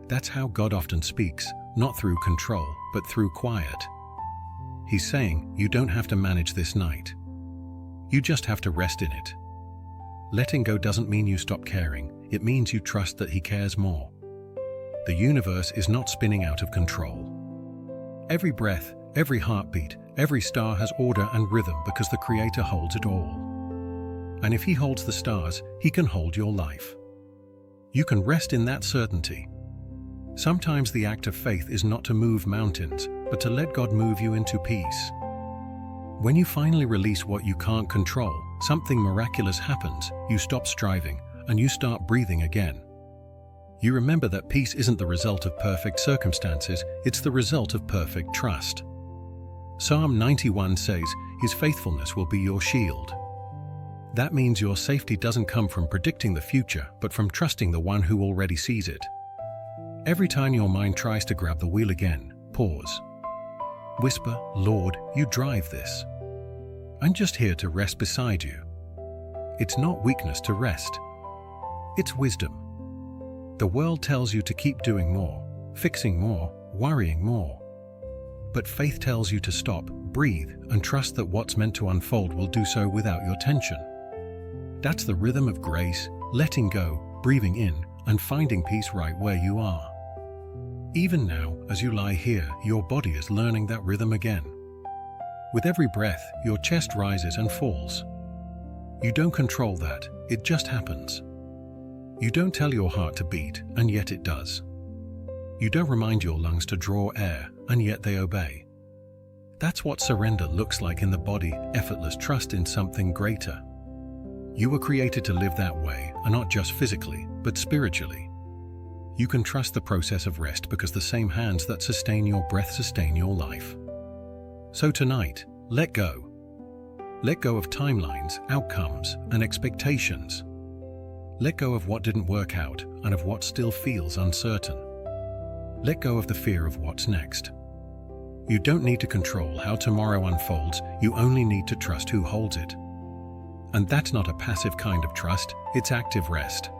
That's how God often speaks, not through control, but through quiet. He's saying, you don't have to manage this night. You just have to rest in it. Letting go doesn't mean you stop caring, it means you trust that He cares more. The universe is not spinning out of control. Every breath, every heartbeat, every star has order and rhythm because the Creator holds it all. And if He holds the stars, He can hold your life. You can rest in that certainty. Sometimes the act of faith is not to move mountains, but to let God move you into peace. When you finally release what you can't control, something miraculous happens. You stop striving, and you start breathing again. You remember that peace isn't the result of perfect circumstances, it's the result of perfect trust. Psalm 91 says, His faithfulness will be your shield. That means your safety doesn't come from predicting the future, but from trusting the one who already sees it. Every time your mind tries to grab the wheel again, pause. Whisper, Lord, you drive this. I'm just here to rest beside you. It's not weakness to rest. It's wisdom. The world tells you to keep doing more, fixing more, worrying more. But faith tells you to stop, breathe, and trust that what's meant to unfold will do so without your tension. That's the rhythm of grace, letting go, breathing in, and finding peace right where you are. Even now, as you lie here, your body is learning that rhythm again. With every breath, your chest rises and falls. You don't control that, it just happens. You don't tell your heart to beat, and yet it does. You don't remind your lungs to draw air, and yet they obey. That's what surrender looks like in the body, effortless trust in something greater. You were created to live that way, and not just physically, but spiritually. You can trust the process of rest because the same hands that sustain your breath sustain your life. So tonight, let go. Let go of timelines, outcomes, and expectations. Let go of what didn't work out and of what still feels uncertain. Let go of the fear of what's next. You don't need to control how tomorrow unfolds, you only need to trust who holds it. And that's not a passive kind of trust, it's active rest.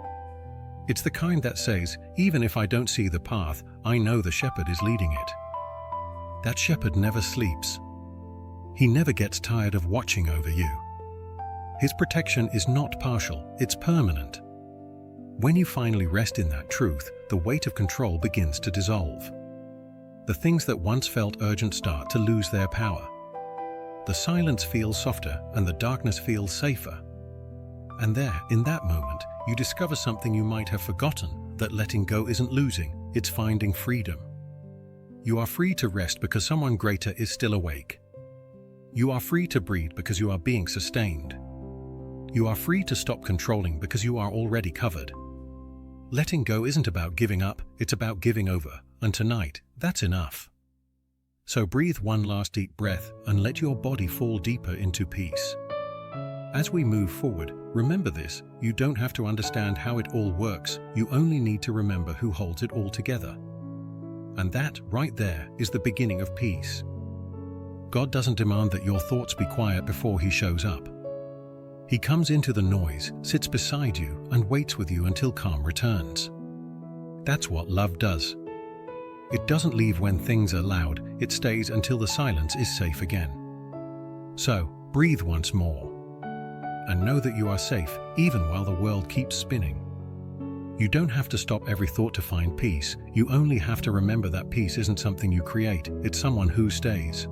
It's the kind that says, even if I don't see the path, I know the shepherd is leading it. That shepherd never sleeps. He never gets tired of watching over you. His protection is not partial, it's permanent. When you finally rest in that truth, the weight of control begins to dissolve. The things that once felt urgent start to lose their power. The silence feels softer and the darkness feels safer. And there, in that moment, you discover something you might have forgotten, that letting go isn't losing, it's finding freedom. You are free to rest because someone greater is still awake. You are free to breathe because you are being sustained. You are free to stop controlling because you are already covered. Letting go isn't about giving up, it's about giving over, and tonight, that's enough. So breathe one last deep breath and let your body fall deeper into peace. As we move forward, remember this, you don't have to understand how it all works, you only need to remember who holds it all together. And that, right there, is the beginning of peace. God doesn't demand that your thoughts be quiet before He shows up. He comes into the noise, sits beside you, and waits with you until calm returns. That's what love does. It doesn't leave when things are loud, it stays until the silence is safe again. So, breathe once more. And know that you are safe, even while the world keeps spinning. You don't have to stop every thought to find peace, you only have to remember that peace isn't something you create, it's someone who stays.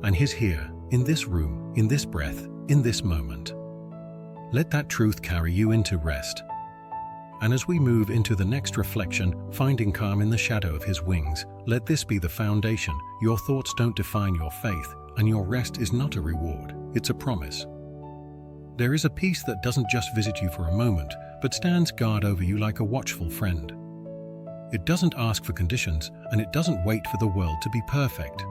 And He's here, in this room, in this breath, in this moment. Let that truth carry you into rest. And as we move into the next reflection, finding calm in the shadow of His wings, let this be the foundation. Your thoughts don't define your faith, and your rest is not a reward, it's a promise. There is a peace that doesn't just visit you for a moment, but stands guard over you like a watchful friend. It doesn't ask for conditions, and it doesn't wait for the world to be perfect.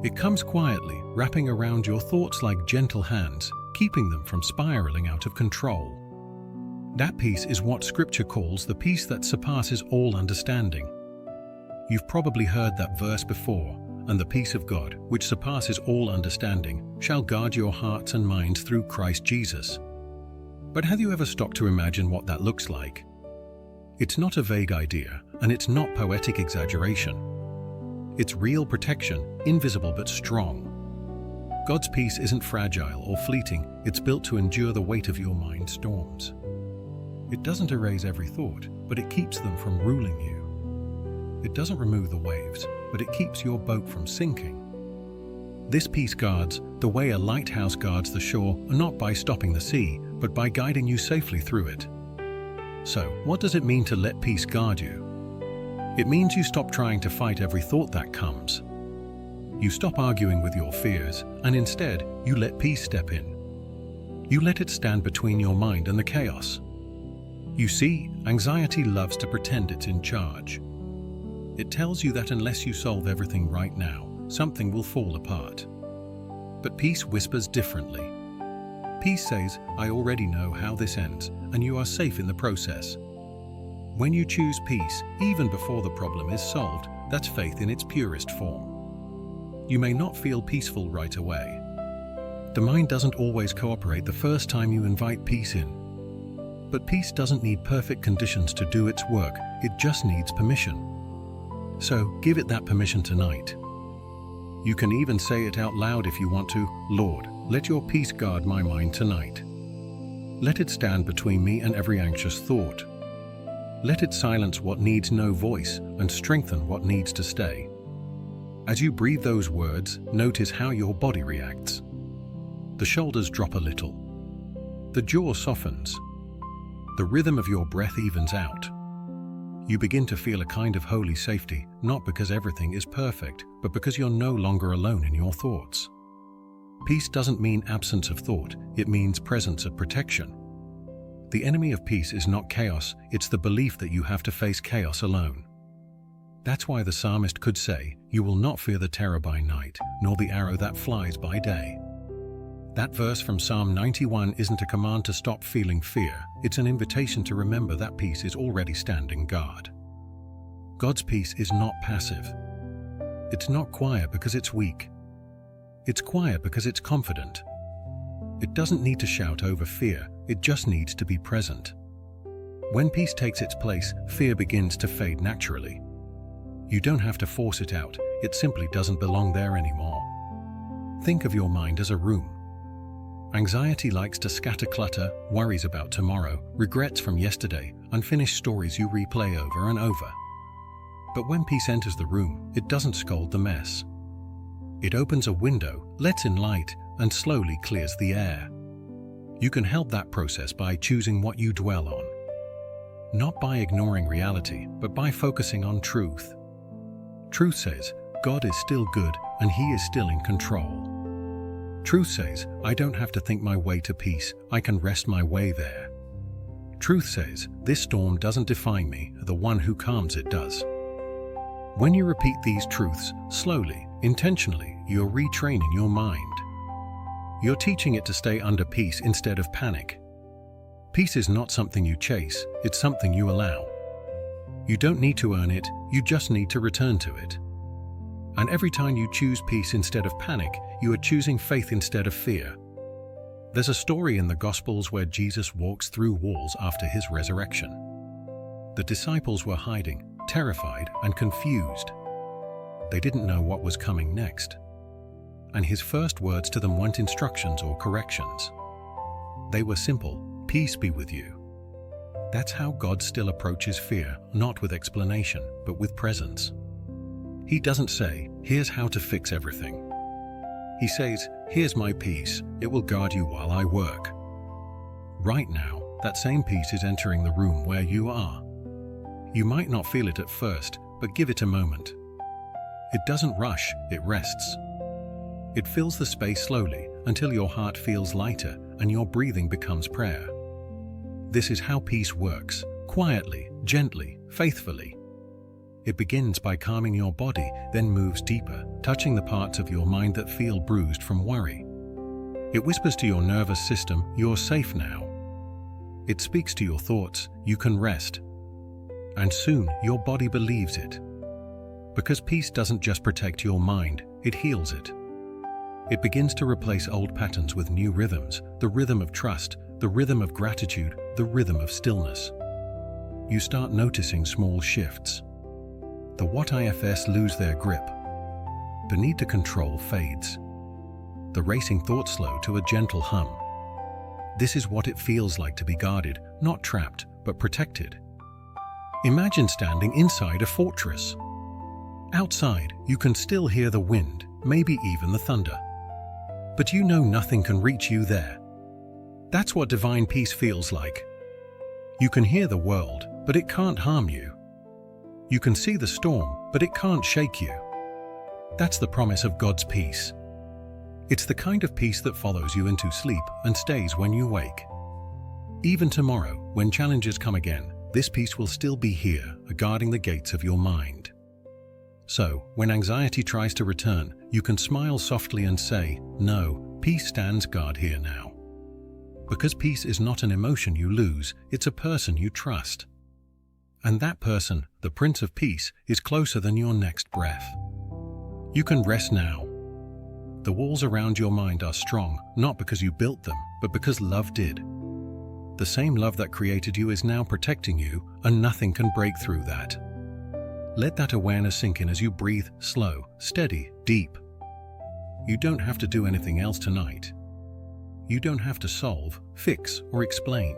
It comes quietly, wrapping around your thoughts like gentle hands, keeping them from spiraling out of control. That peace is what Scripture calls the peace that surpasses all understanding. You've probably heard that verse before, and the peace of God, which surpasses all understanding, shall guard your hearts and minds through Christ Jesus. But have you ever stopped to imagine what that looks like? It's not a vague idea, and it's not poetic exaggeration. It's real protection, invisible but strong. God's peace isn't fragile or fleeting, it's built to endure the weight of your mind's storms. It doesn't erase every thought, but it keeps them from ruling you. It doesn't remove the waves, but it keeps your boat from sinking. This peace guards the way a lighthouse guards the shore, not by stopping the sea, but by guiding you safely through it. So, what does it mean to let peace guard you? It means you stop trying to fight every thought that comes. You stop arguing with your fears, and instead, you let peace step in. You let it stand between your mind and the chaos. You see, anxiety loves to pretend it's in charge. It tells you that unless you solve everything right now, something will fall apart. But peace whispers differently. Peace says, I already know how this ends, and you are safe in the process. When you choose peace, even before the problem is solved, that's faith in its purest form. You may not feel peaceful right away. The mind doesn't always cooperate the first time you invite peace in. But peace doesn't need perfect conditions to do its work, it just needs permission. So give it that permission tonight. You can even say it out loud if you want to. Lord, let your peace guard my mind tonight. Let it stand between me and every anxious thought. Let it silence what needs no voice and strengthen what needs to stay. As you breathe those words, notice how your body reacts. The shoulders drop a little. The jaw softens. The rhythm of your breath evens out. You begin to feel a kind of holy safety, not because everything is perfect, but because you're no longer alone in your thoughts. Peace doesn't mean absence of thought, it means presence of protection. The enemy of peace is not chaos, it's the belief that you have to face chaos alone. That's why the psalmist could say, "You will not fear the terror by night, nor the arrow that flies by day." That verse from Psalm 91 isn't a command to stop feeling fear, it's an invitation to remember that peace is already standing guard. God's peace is not passive. It's not quiet because it's weak. It's quiet because it's confident. It doesn't need to shout over fear, it just needs to be present. When peace takes its place, fear begins to fade naturally. You don't have to force it out, it simply doesn't belong there anymore. Think of your mind as a room. Anxiety likes to scatter clutter, worries about tomorrow, regrets from yesterday, unfinished stories you replay over and over. But when peace enters the room, it doesn't scold the mess. It opens a window, lets in light, and slowly clears the air. You can help that process by choosing what you dwell on. Not by ignoring reality, but by focusing on truth. Truth says, God is still good and He is still in control. Truth says, I don't have to think my way to peace, I can rest my way there. Truth says, this storm doesn't define me, the one who calms it does. When you repeat these truths, slowly, intentionally, you're retraining your mind. You're teaching it to stay under peace instead of panic. Peace is not something you chase, it's something you allow. You don't need to earn it, you just need to return to it. And every time you choose peace instead of panic, you are choosing faith instead of fear. There's a story in the Gospels where Jesus walks through walls after his resurrection. The disciples were hiding, terrified and confused. They didn't know what was coming next. And his first words to them weren't instructions or corrections. They were simple, peace be with you. That's how God still approaches fear, not with explanation, but with presence. He doesn't say, here's how to fix everything. He says, here's my peace, it will guard you while I work. Right now, that same peace is entering the room where you are. You might not feel it at first, but give it a moment. It doesn't rush, it rests. It fills the space slowly until your heart feels lighter and your breathing becomes prayer. This is how peace works, quietly, gently, faithfully. It begins by calming your body, then moves deeper, touching the parts of your mind that feel bruised from worry. It whispers to your nervous system, you're safe now. It speaks to your thoughts, you can rest. And soon, your body believes it. Because peace doesn't just protect your mind, it heals it. It begins to replace old patterns with new rhythms, the rhythm of trust, the rhythm of gratitude, the rhythm of stillness. You start noticing small shifts. The what-ifs lose their grip. The need to control fades. The racing thoughts slow to a gentle hum. This is what it feels like to be guarded, not trapped, but protected. Imagine standing inside a fortress. Outside, you can still hear the wind, maybe even the thunder. But you know nothing can reach you there. That's what divine peace feels like. You can hear the world, but it can't harm you. You can see the storm, but it can't shake you. That's the promise of God's peace. It's the kind of peace that follows you into sleep and stays when you wake. Even tomorrow, when challenges come again, this peace will still be here, guarding the gates of your mind. So, when anxiety tries to return, you can smile softly and say, "No, peace stands guard here now." Because peace is not an emotion you lose, it's a person you trust. And that person, the Prince of Peace, is closer than your next breath. You can rest now. The walls around your mind are strong, not because you built them, but because love did. The same love that created you is now protecting you, and nothing can break through that. Let that awareness sink in as you breathe slow, steady, deep. You don't have to do anything else tonight. You don't have to solve, fix, or explain.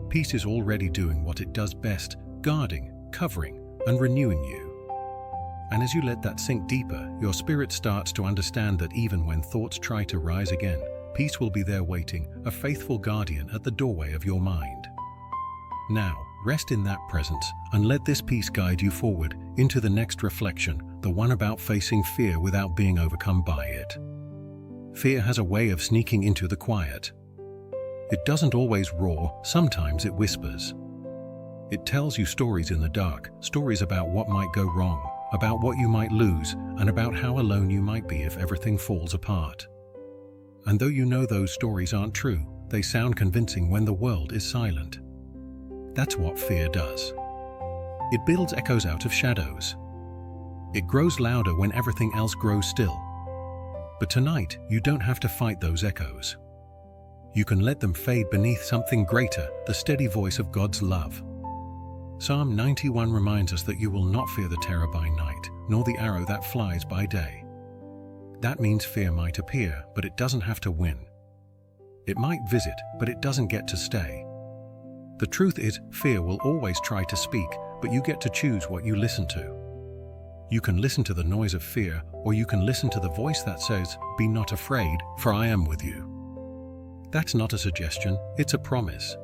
Peace is already doing what it does best, guarding, covering, and renewing you. And as you let that sink deeper, your spirit starts to understand that even when thoughts try to rise again, peace will be there waiting, a faithful guardian at the doorway of your mind. Now, rest in that presence and let this peace guide you forward into the next reflection, the one about facing fear without being overcome by it. Fear has a way of sneaking into the quiet. It doesn't always roar, sometimes it whispers. It tells you stories in the dark, stories about what might go wrong, about what you might lose, and about how alone you might be if everything falls apart. And though you know those stories aren't true, they sound convincing when the world is silent. That's what fear does. It builds echoes out of shadows. It grows louder when everything else grows still. But tonight, you don't have to fight those echoes. You can let them fade beneath something greater, the steady voice of God's love. Psalm 91 reminds us that you will not fear the terror by night, nor the arrow that flies by day. That means fear might appear, but it doesn't have to win. It might visit, but it doesn't get to stay. The truth is, fear will always try to speak, but you get to choose what you listen to. You can listen to the noise of fear, or you can listen to the voice that says, "Be not afraid, for I am with you." That's not a suggestion, it's a promise.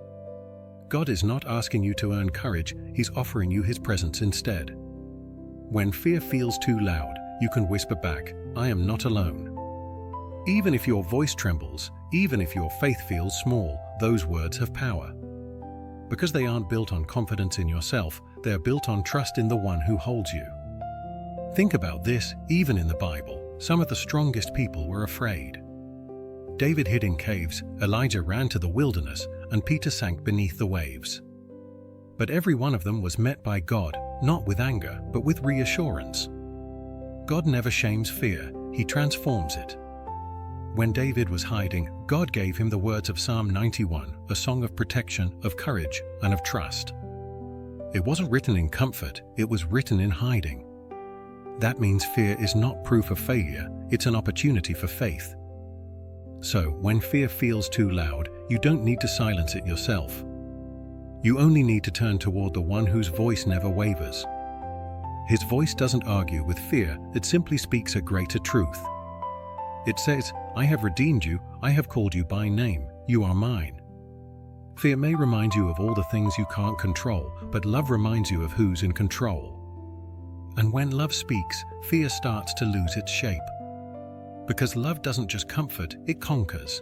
God is not asking you to earn courage, He's offering you His presence instead. When fear feels too loud, you can whisper back, "I am not alone." Even if your voice trembles, even if your faith feels small, those words have power. Because they aren't built on confidence in yourself, they're built on trust in the one who holds you. Think about this, even in the Bible, some of the strongest people were afraid. David hid in caves, Elijah ran to the wilderness, and Peter sank beneath the waves. But every one of them was met by God, not with anger, but with reassurance. God never shames fear, He transforms it. When David was hiding, God gave him the words of Psalm 91, a song of protection, of courage, and of trust. It wasn't written in comfort, it was written in hiding. That means fear is not proof of failure, it's an opportunity for faith. So, when fear feels too loud, you don't need to silence it yourself. You only need to turn toward the one whose voice never wavers. His voice doesn't argue with fear, it simply speaks a greater truth. It says, "I have redeemed you, I have called you by name, you are mine." Fear may remind you of all the things you can't control, but love reminds you of who's in control. And when love speaks, fear starts to lose its shape. Because love doesn't just comfort, it conquers.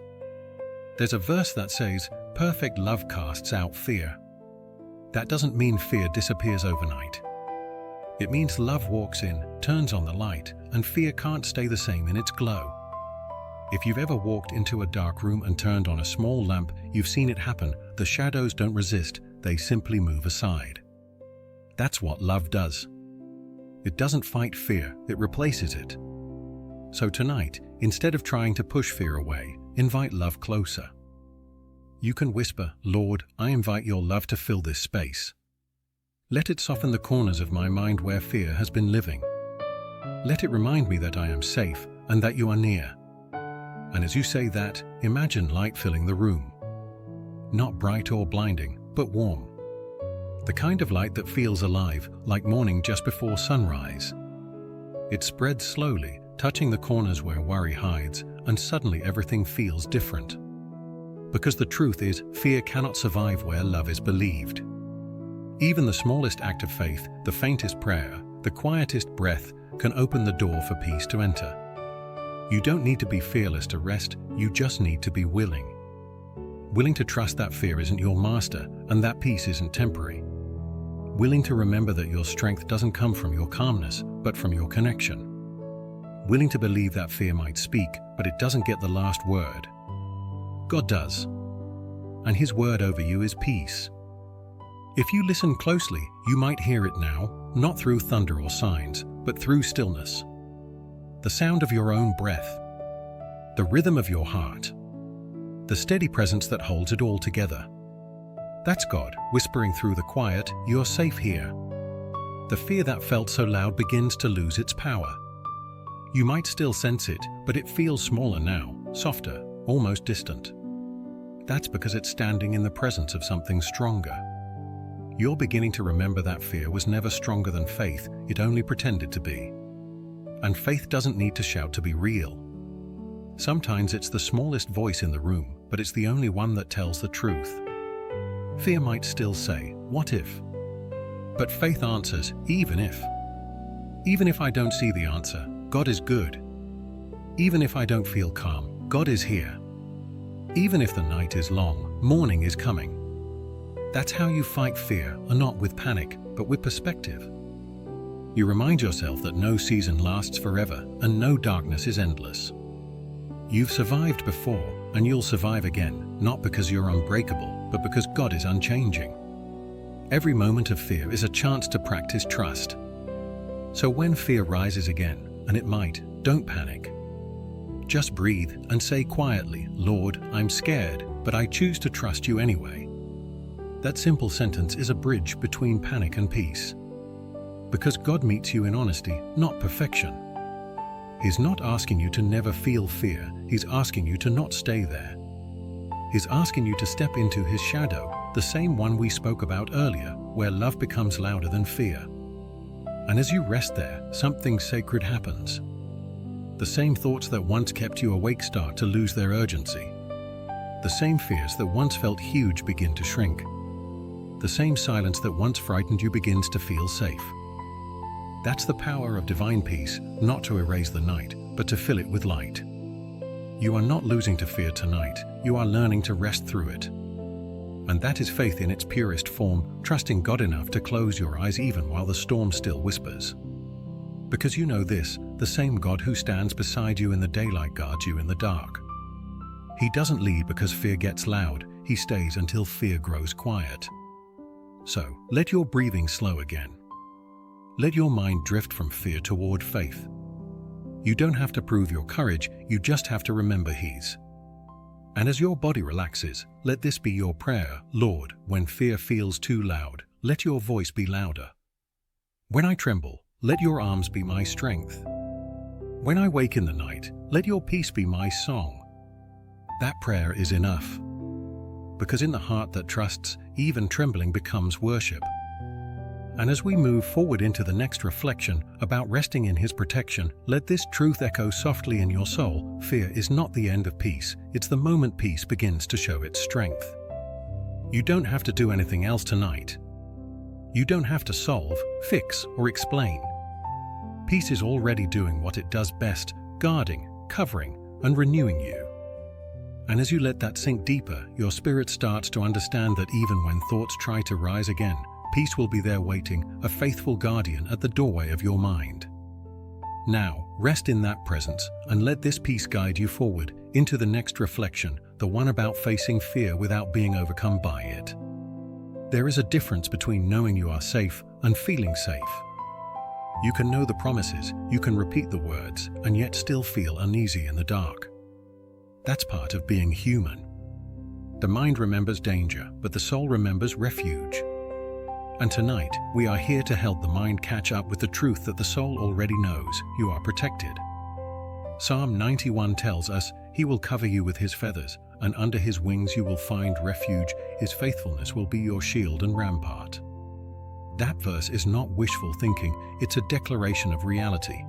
There's a verse that says, "Perfect love casts out fear." That doesn't mean fear disappears overnight. It means love walks in, turns on the light, and fear can't stay the same in its glow. If you've ever walked into a dark room and turned on a small lamp, you've seen it happen. The shadows don't resist, they simply move aside. That's what love does. It doesn't fight fear, it replaces it. So tonight, instead of trying to push fear away, invite love closer. You can whisper, "Lord, I invite your love to fill this space. Let it soften the corners of my mind where fear has been living. Let it remind me that I am safe and that you are near." And as you say that, imagine light filling the room. Not bright or blinding, but warm. The kind of light that feels alive, like morning just before sunrise. It spreads slowly, touching the corners where worry hides, and suddenly everything feels different. Because the truth is, fear cannot survive where love is believed. Even the smallest act of faith, the faintest prayer, the quietest breath can open the door for peace to enter. You don't need to be fearless to rest, you just need to be willing. Willing to trust that fear isn't your master and that peace isn't temporary. Willing to remember that your strength doesn't come from your calmness, but from your connection. Willing to believe that fear might speak, but it doesn't get the last word. God does. And His word over you is peace. If you listen closely, you might hear it now, not through thunder or signs, but through stillness. The sound of your own breath, the rhythm of your heart, the steady presence that holds it all together. That's God whispering through the quiet, "You're safe here." The fear that felt so loud begins to lose its power. You might still sense it, but it feels smaller now, softer, almost distant. That's because it's standing in the presence of something stronger. You're beginning to remember that fear was never stronger than faith, it only pretended to be. And faith doesn't need to shout to be real. Sometimes it's the smallest voice in the room, but it's the only one that tells the truth. Fear might still say, "What if?" But faith answers, "Even if." Even if I don't see the answer, God is good. Even if I don't feel calm, God is here. Even if the night is long, morning is coming. That's how you fight fear, and not with panic, but with perspective. You remind yourself that no season lasts forever, and no darkness is endless. You've survived before, and you'll survive again, not because you're unbreakable, but because God is unchanging. Every moment of fear is a chance to practice trust. So when fear rises again, and it might, don't panic. Just breathe and say quietly, "Lord, I'm scared, but I choose to trust you anyway." That simple sentence is a bridge between panic and peace. Because God meets you in honesty, not perfection. He's not asking you to never feel fear, He's asking you to not stay there. He's asking you to step into His shadow, the same one we spoke about earlier, where love becomes louder than fear. And as you rest there, something sacred happens. The same thoughts that once kept you awake start to lose their urgency. The same fears that once felt huge begin to shrink. The same silence that once frightened you begins to feel safe. That's the power of divine peace, not to erase the night, but to fill it with light. You are not losing to fear tonight, you are learning to rest through it. And that is faith in its purest form, trusting God enough to close your eyes even while the storm still whispers. Because you know this, the same God who stands beside you in the daylight guards you in the dark. He doesn't leave because fear gets loud, He stays until fear grows quiet. So, let your breathing slow again. Let your mind drift from fear toward faith. You don't have to prove your courage, you just have to remember His. And as your body relaxes, let this be your prayer, "Lord, when fear feels too loud, let your voice be louder. When I tremble, let your arms be my strength. When I wake in the night, let your peace be my song." That prayer is enough. Because in the heart that trusts, even trembling becomes worship. And as we move forward into the next reflection about resting in His protection, let this truth echo softly in your soul: fear is not the end of peace, it's the moment peace begins to show its strength. You don't have to do anything else tonight. You don't have to solve, fix, or explain. Peace is already doing what it does best, guarding, covering, and renewing you. And as you let that sink deeper, your spirit starts to understand that even when thoughts try to rise again, peace will be there waiting, a faithful guardian at the doorway of your mind. Now, rest in that presence and let this peace guide you forward into the next reflection, the one about facing fear without being overcome by it. There is a difference between knowing you are safe and feeling safe. You can know the promises, you can repeat the words, and yet still feel uneasy in the dark. That's part of being human. The mind remembers danger, but the soul remembers refuge. And tonight, we are here to help the mind catch up with the truth that the soul already knows: you are protected. Psalm 91 tells us, "He will cover you with His feathers, and under His wings you will find refuge. His faithfulness will be your shield and rampart." That verse is not wishful thinking, it's a declaration of reality.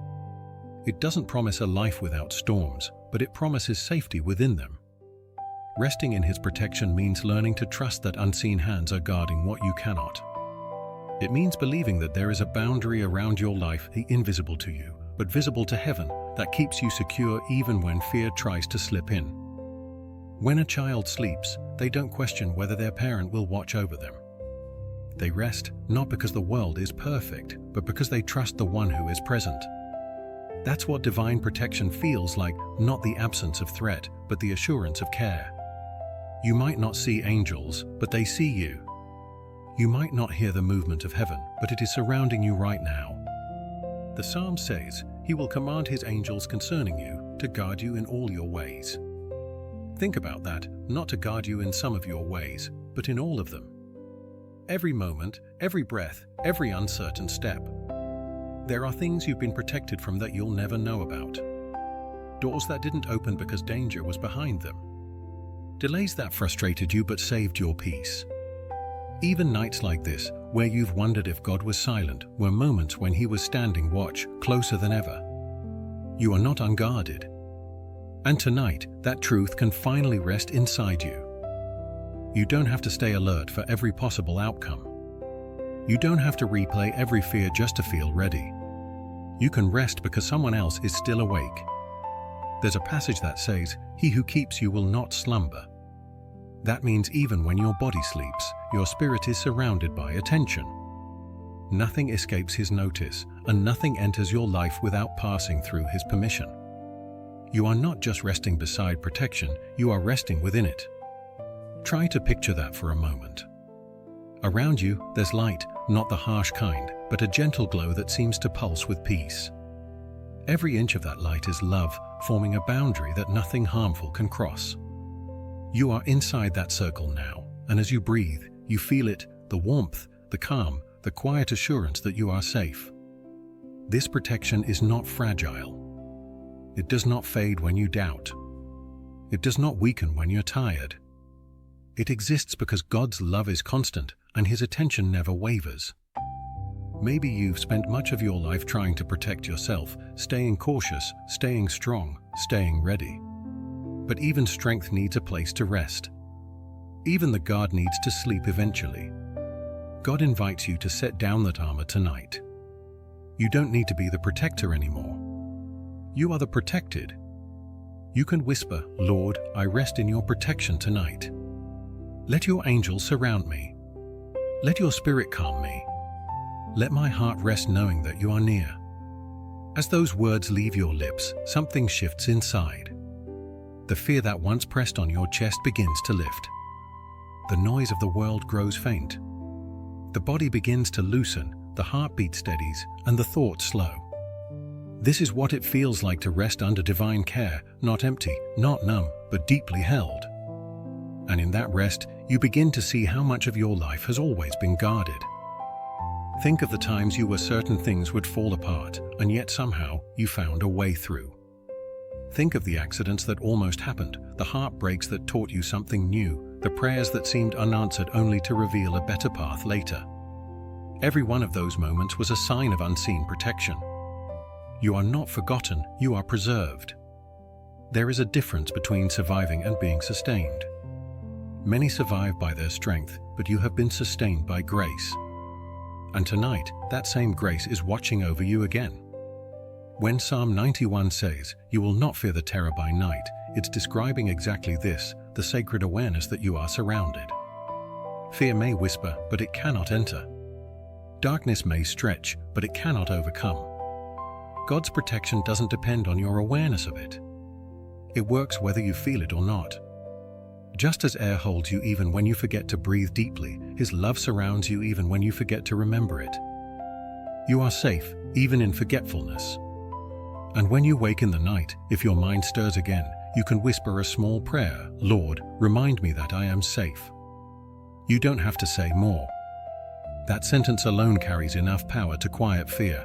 It doesn't promise a life without storms, but it promises safety within them. Resting in His protection means learning to trust that unseen hands are guarding what you cannot. It means believing that there is a boundary around your life, invisible to you, but visible to heaven, that keeps you secure even when fear tries to slip in. When a child sleeps, they don't question whether their parent will watch over them. They rest not because the world is perfect, but because they trust the one who is present. That's what divine protection feels like, not the absence of threat, but the assurance of care. You might not see angels, but they see you. You might not hear the movement of heaven, but it is surrounding you right now. The Psalm says, He will command His angels concerning you to guard you in all your ways. Think about that, not to guard you in some of your ways, but in all of them. Every moment, every breath, every uncertain step. There are things you've been protected from that you'll never know about. Doors that didn't open because danger was behind them. Delays that frustrated you but saved your peace. Even nights like this, where you've wondered if God was silent, were moments when He was standing watch, closer than ever. You are not unguarded. And tonight, that truth can finally rest inside you. You don't have to stay alert for every possible outcome. You don't have to replay every fear just to feel ready. You can rest because someone else is still awake. There's a passage that says, He who keeps you will not slumber. That means even when your body sleeps, your spirit is surrounded by attention. Nothing escapes His notice, and nothing enters your life without passing through His permission. You are not just resting beside protection, you are resting within it. Try to picture that for a moment. Around you, there's light, not the harsh kind, but a gentle glow that seems to pulse with peace. Every inch of that light is love, forming a boundary that nothing harmful can cross. You are inside that circle now, and as you breathe, you feel it, the warmth, the calm, the quiet assurance that you are safe. This protection is not fragile. It does not fade when you doubt. It does not weaken when you're tired. It exists because God's love is constant and His attention never wavers. Maybe you've spent much of your life trying to protect yourself, staying cautious, staying strong, staying ready. But even strength needs a place to rest. Even the guard needs to sleep eventually. God invites you to set down that armor tonight. You don't need to be the protector anymore. You are the protected. You can whisper, Lord, I rest in your protection tonight. Let your angels surround me. Let your spirit calm me. Let my heart rest knowing that you are near. As those words leave your lips, something shifts inside. The fear that once pressed on your chest begins to lift. The noise of the world grows faint. The body begins to loosen, the heartbeat steadies, and the thoughts slow. This is what it feels like to rest under divine care, not empty, not numb, but deeply held. And in that rest, you begin to see how much of your life has always been guarded. Think of the times you were certain things would fall apart, and yet somehow you found a way through. Think of the accidents that almost happened, the heartbreaks that taught you something new, the prayers that seemed unanswered only to reveal a better path later. Every one of those moments was a sign of unseen protection. You are not forgotten, you are preserved. There is a difference between surviving and being sustained. Many survive by their strength, but you have been sustained by grace. And tonight, that same grace is watching over you again. When Psalm 91 says, "You will not fear the terror by night," it's describing exactly this, the sacred awareness that you are surrounded. Fear may whisper, but it cannot enter. Darkness may stretch, but it cannot overcome. God's protection doesn't depend on your awareness of it. It works whether you feel it or not. Just as air holds you even when you forget to breathe deeply, His love surrounds you even when you forget to remember it. You are safe, even in forgetfulness. And when you wake in the night, if your mind stirs again, you can whisper a small prayer, Lord, remind me that I am safe. You don't have to say more. That sentence alone carries enough power to quiet fear.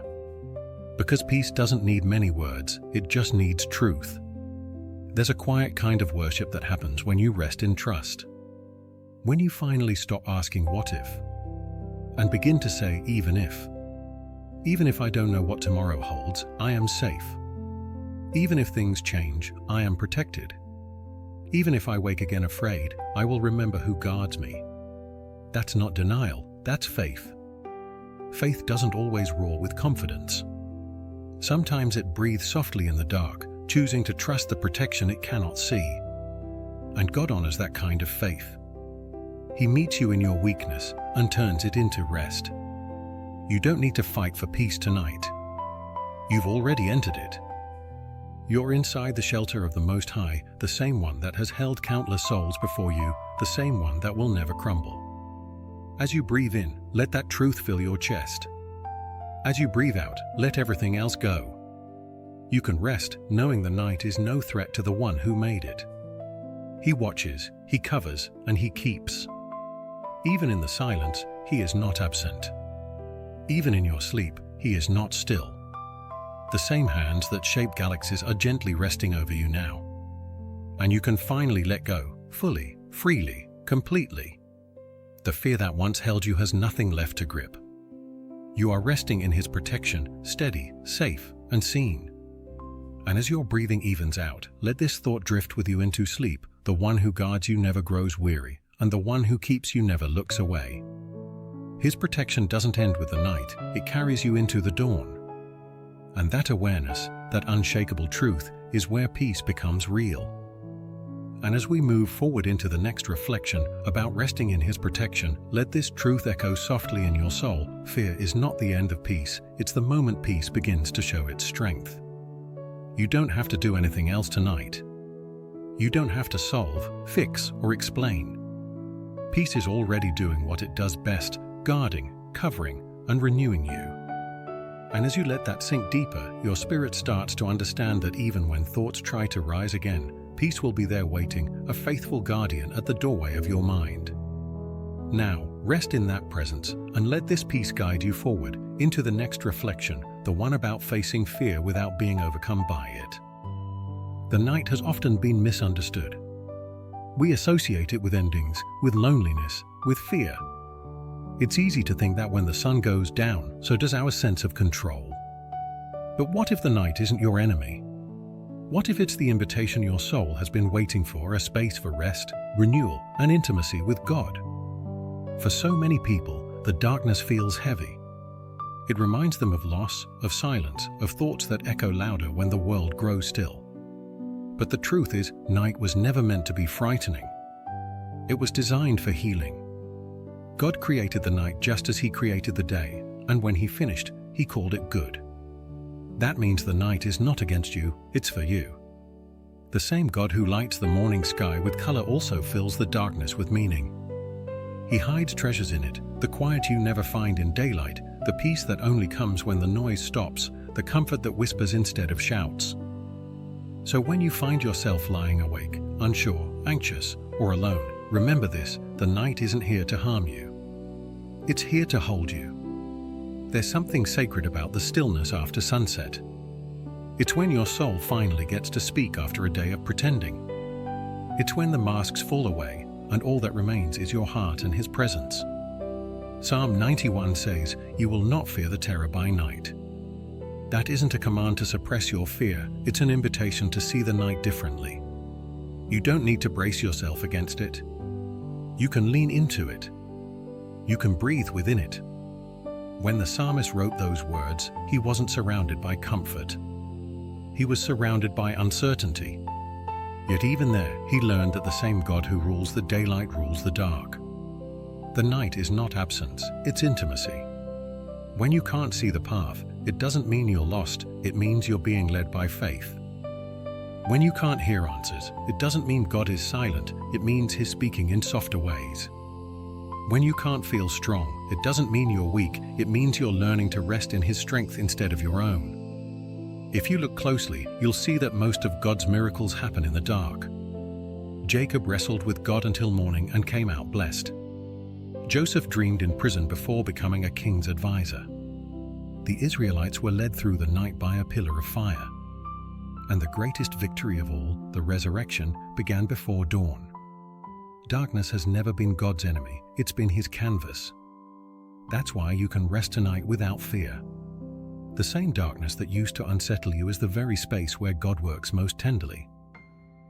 Because peace doesn't need many words, it just needs truth. There's a quiet kind of worship that happens when you rest in trust. When you finally stop asking what if, and begin to say even if. Even if I don't know what tomorrow holds, I am safe. Even if things change, I am protected. Even if I wake again afraid, I will remember who guards me. That's not denial, that's faith. Faith doesn't always roar with confidence. Sometimes it breathes softly in the dark, choosing to trust the protection it cannot see. And God honors that kind of faith. He meets you in your weakness and turns it into rest. You don't need to fight for peace tonight. You've already entered it. You're inside the shelter of the Most High, the same one that has held countless souls before you, the same one that will never crumble. As you breathe in, let that truth fill your chest. As you breathe out, let everything else go. You can rest knowing the night is no threat to the one who made it. He watches, he covers, and he keeps. Even in the silence, he is not absent. Even in your sleep, he is not still. The same hands that shape galaxies are gently resting over you now. And you can finally let go, fully, freely, completely. The fear that once held you has nothing left to grip. You are resting in his protection, steady, safe, and seen. And as your breathing evens out, let this thought drift with you into sleep. The one who guards you never grows weary, and the one who keeps you never looks away. His protection doesn't end with the night, it carries you into the dawn. And that awareness, that unshakable truth, is where peace becomes real. And as we move forward into the next reflection about resting in his protection, let this truth echo softly in your soul. Fear is not the end of peace, it's the moment peace begins to show its strength. You don't have to do anything else tonight. You don't have to solve, fix, or explain. Peace is already doing what it does best, guarding, covering, and renewing you. And as you let that sink deeper, your spirit starts to understand that even when thoughts try to rise again, peace will be there waiting, a faithful guardian at the doorway of your mind. Now, rest in that presence and let this peace guide you forward into the next reflection, the one about facing fear without being overcome by it. The night has often been misunderstood. We associate it with endings, with loneliness, with fear. It's easy to think that when the sun goes down, so does our sense of control. But what if the night isn't your enemy? What if it's the invitation your soul has been waiting for, a space for rest, renewal, and intimacy with God? For so many people, the darkness feels heavy. It reminds them of loss, of silence, of thoughts that echo louder when the world grows still. But the truth is, night was never meant to be frightening. It was designed for healing. God created the night just as he created the day, and when he finished, he called it good. That means the night is not against you, it's for you. The same God who lights the morning sky with color also fills the darkness with meaning. He hides treasures in it, the quiet you never find in daylight, the peace that only comes when the noise stops, the comfort that whispers instead of shouts. So when you find yourself lying awake, unsure, anxious, or alone, remember this: the night isn't here to harm you. It's here to hold you. There's something sacred about the stillness after sunset. It's when your soul finally gets to speak after a day of pretending. It's when the masks fall away and all that remains is your heart and his presence. Psalm 91 says, "You will not fear the terror by night." That isn't a command to suppress your fear, it's an invitation to see the night differently. You don't need to brace yourself against it. You can lean into it. You can breathe within it. When the psalmist wrote those words, he wasn't surrounded by comfort. He was surrounded by uncertainty. Yet even there, he learned that the same God who rules the daylight rules the dark. The night is not absence, it's intimacy. When you can't see the path, it doesn't mean you're lost, it means you're being led by faith. When you can't hear answers, it doesn't mean God is silent, it means he's speaking in softer ways. When you can't feel strong, it doesn't mean you're weak, it means you're learning to rest in his strength instead of your own. If you look closely, you'll see that most of God's miracles happen in the dark. Jacob wrestled with God until morning and came out blessed. Joseph dreamed in prison before becoming a king's advisor. The Israelites were led through the night by a pillar of fire. And the greatest victory of all, the resurrection, began before dawn. Darkness has never been God's enemy, it's been his canvas. That's why you can rest tonight without fear. The same darkness that used to unsettle you is the very space where God works most tenderly.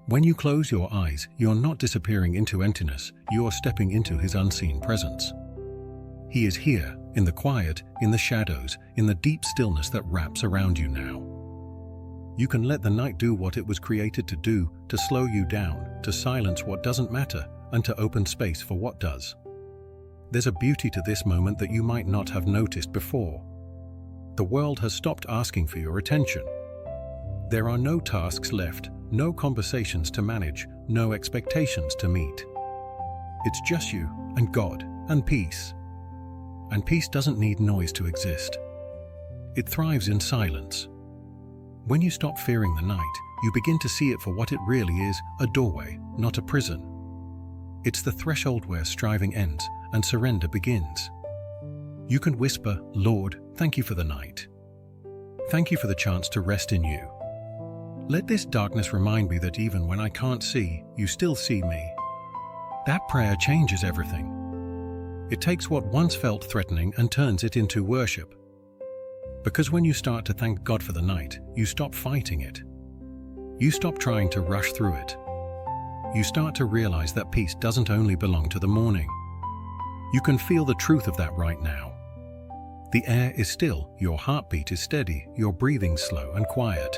When you close your eyes, you're not disappearing into emptiness, you're stepping into His unseen presence. He is here, in the quiet, in the shadows, in the deep stillness that wraps around you now. You can let the night do what it was created to do, to slow you down, to silence what doesn't matter, and to open space for what does. There's a beauty to this moment that you might not have noticed before. The world has stopped asking for your attention. There are no tasks left, no conversations to manage, no expectations to meet. It's just you and God and peace. And peace doesn't need noise to exist. It thrives in silence. When you stop fearing the night, you begin to see it for what it really is, a doorway, not a prison. It's the threshold where striving ends and surrender begins. You can whisper, "Lord, thank you for the night. Thank you for the chance to rest in you. Let this darkness remind me that even when I can't see, you still see me." That prayer changes everything. It takes what once felt threatening and turns it into worship. Because when you start to thank God for the night, you stop fighting it. You stop trying to rush through it. You start to realize that peace doesn't only belong to the morning. You can feel the truth of that right now. The air is still, your heartbeat is steady, your breathing slow and quiet.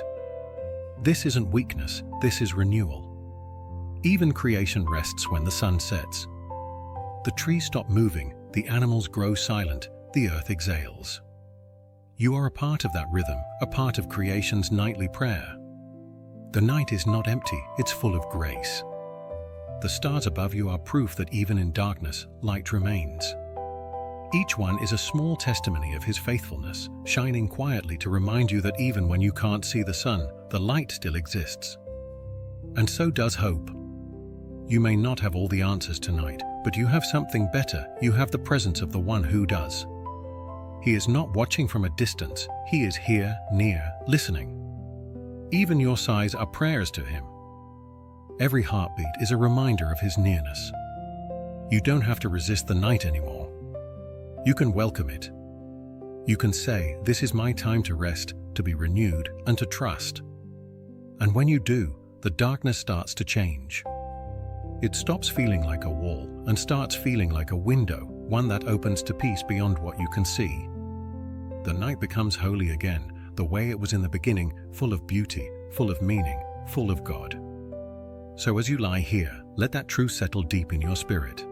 This isn't weakness, this is renewal. Even creation rests when the sun sets. The trees stop moving, the animals grow silent, the earth exhales. You are a part of that rhythm, a part of creation's nightly prayer. The night is not empty, it's full of grace. The stars above you are proof that even in darkness, light remains. Each one is a small testimony of His faithfulness, shining quietly to remind you that even when you can't see the sun, the light still exists. And so does hope. You may not have all the answers tonight, but you have something better. You have the presence of the one who does. He is not watching from a distance. He is here, near, listening. Even your sighs are prayers to Him. Every heartbeat is a reminder of His nearness. You don't have to resist the night anymore. You can welcome it. You can say, "This is my time to rest, to be renewed, and to trust." And when you do, the darkness starts to change. It stops feeling like a wall and starts feeling like a window, one that opens to peace beyond what you can see. The night becomes holy again, the way it was in the beginning, full of beauty, full of meaning, full of God. So as you lie here, let that truth settle deep in your spirit.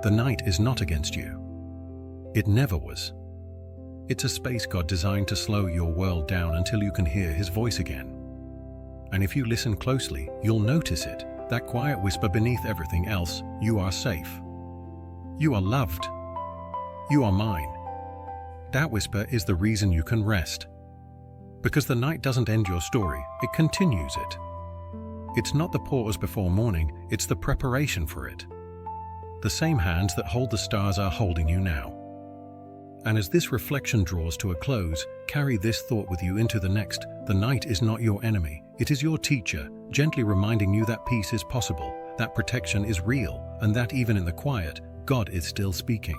The night is not against you. It never was. It's a space God designed to slow your world down until you can hear His voice again. And if you listen closely, you'll notice it, that quiet whisper beneath everything else: you are safe. You are loved. You are mine. That whisper is the reason you can rest. Because the night doesn't end your story, it continues it. It's not the pause before morning, it's the preparation for it. The same hands that hold the stars are holding you now. And as this reflection draws to a close, carry this thought with you into the next. The night is not your enemy, it is your teacher, gently reminding you that peace is possible, that protection is real, and that even in the quiet, God is still speaking.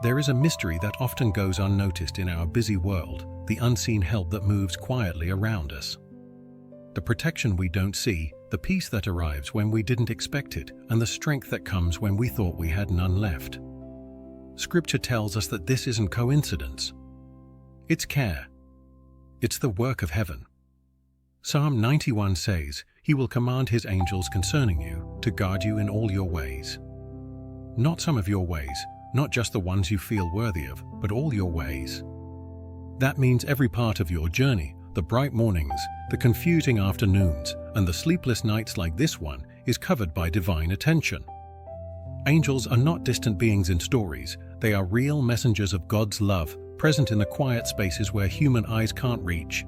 There is a mystery that often goes unnoticed in our busy world, the unseen help that moves quietly around us. The protection we don't see, the peace that arrives when we didn't expect it, and the strength that comes when we thought we had none left. Scripture tells us that this isn't coincidence. It's care. It's the work of heaven. Psalm 91 says, "He will command His angels concerning you, to guard you in all your ways." Not some of your ways, not just the ones you feel worthy of, but all your ways. That means every part of your journey, the bright mornings, the confusing afternoons, and the sleepless nights like this one, is covered by divine attention. Angels are not distant beings in stories, they are real messengers of God's love, present in the quiet spaces where human eyes can't reach.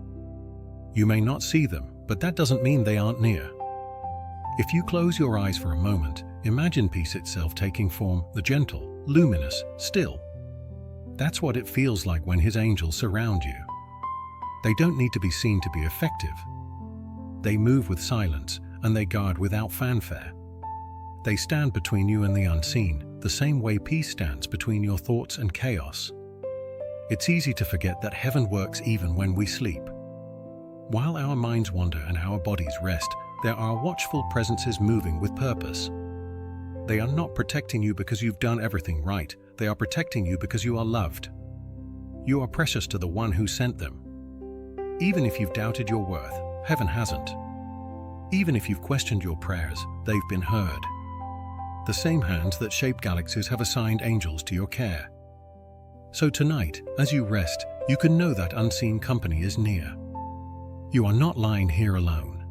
You may not see them, but that doesn't mean they aren't near. If you close your eyes for a moment, imagine peace itself taking form, the gentle, luminous, still. That's what it feels like when His angels surround you. They don't need to be seen to be effective. They move with silence, and they guard without fanfare. They stand between you and the unseen, the same way peace stands between your thoughts and chaos. It's easy to forget that heaven works even when we sleep. While our minds wander and our bodies rest, there are watchful presences moving with purpose. They are not protecting you because you've done everything right. They are protecting you because you are loved. You are precious to the one who sent them. Even if you've doubted your worth, heaven hasn't. Even if you've questioned your prayers, they've been heard. The same hands that shape galaxies have assigned angels to your care. So tonight, as you rest, you can know that unseen company is near. You are not lying here alone.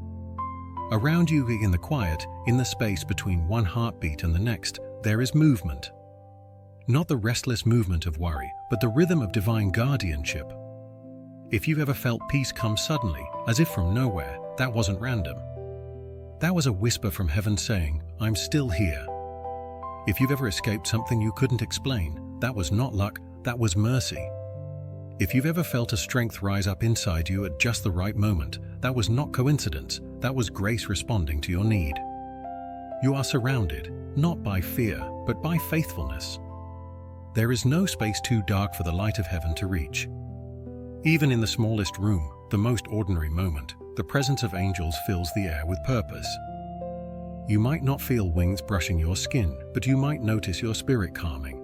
Around you in the quiet, in the space between one heartbeat and the next, there is movement. Not the restless movement of worry, but the rhythm of divine guardianship. If you've ever felt peace come suddenly, as if from nowhere, that wasn't random. That was a whisper from heaven saying, "I'm still here." If you've ever escaped something you couldn't explain, that was not luck, that was mercy. If you've ever felt a strength rise up inside you at just the right moment, that was not coincidence, that was grace responding to your need. You are surrounded, not by fear, but by faithfulness. There is no space too dark for the light of heaven to reach. Even in the smallest room, the most ordinary moment, the presence of angels fills the air with purpose. You might not feel wings brushing your skin, but you might notice your spirit calming.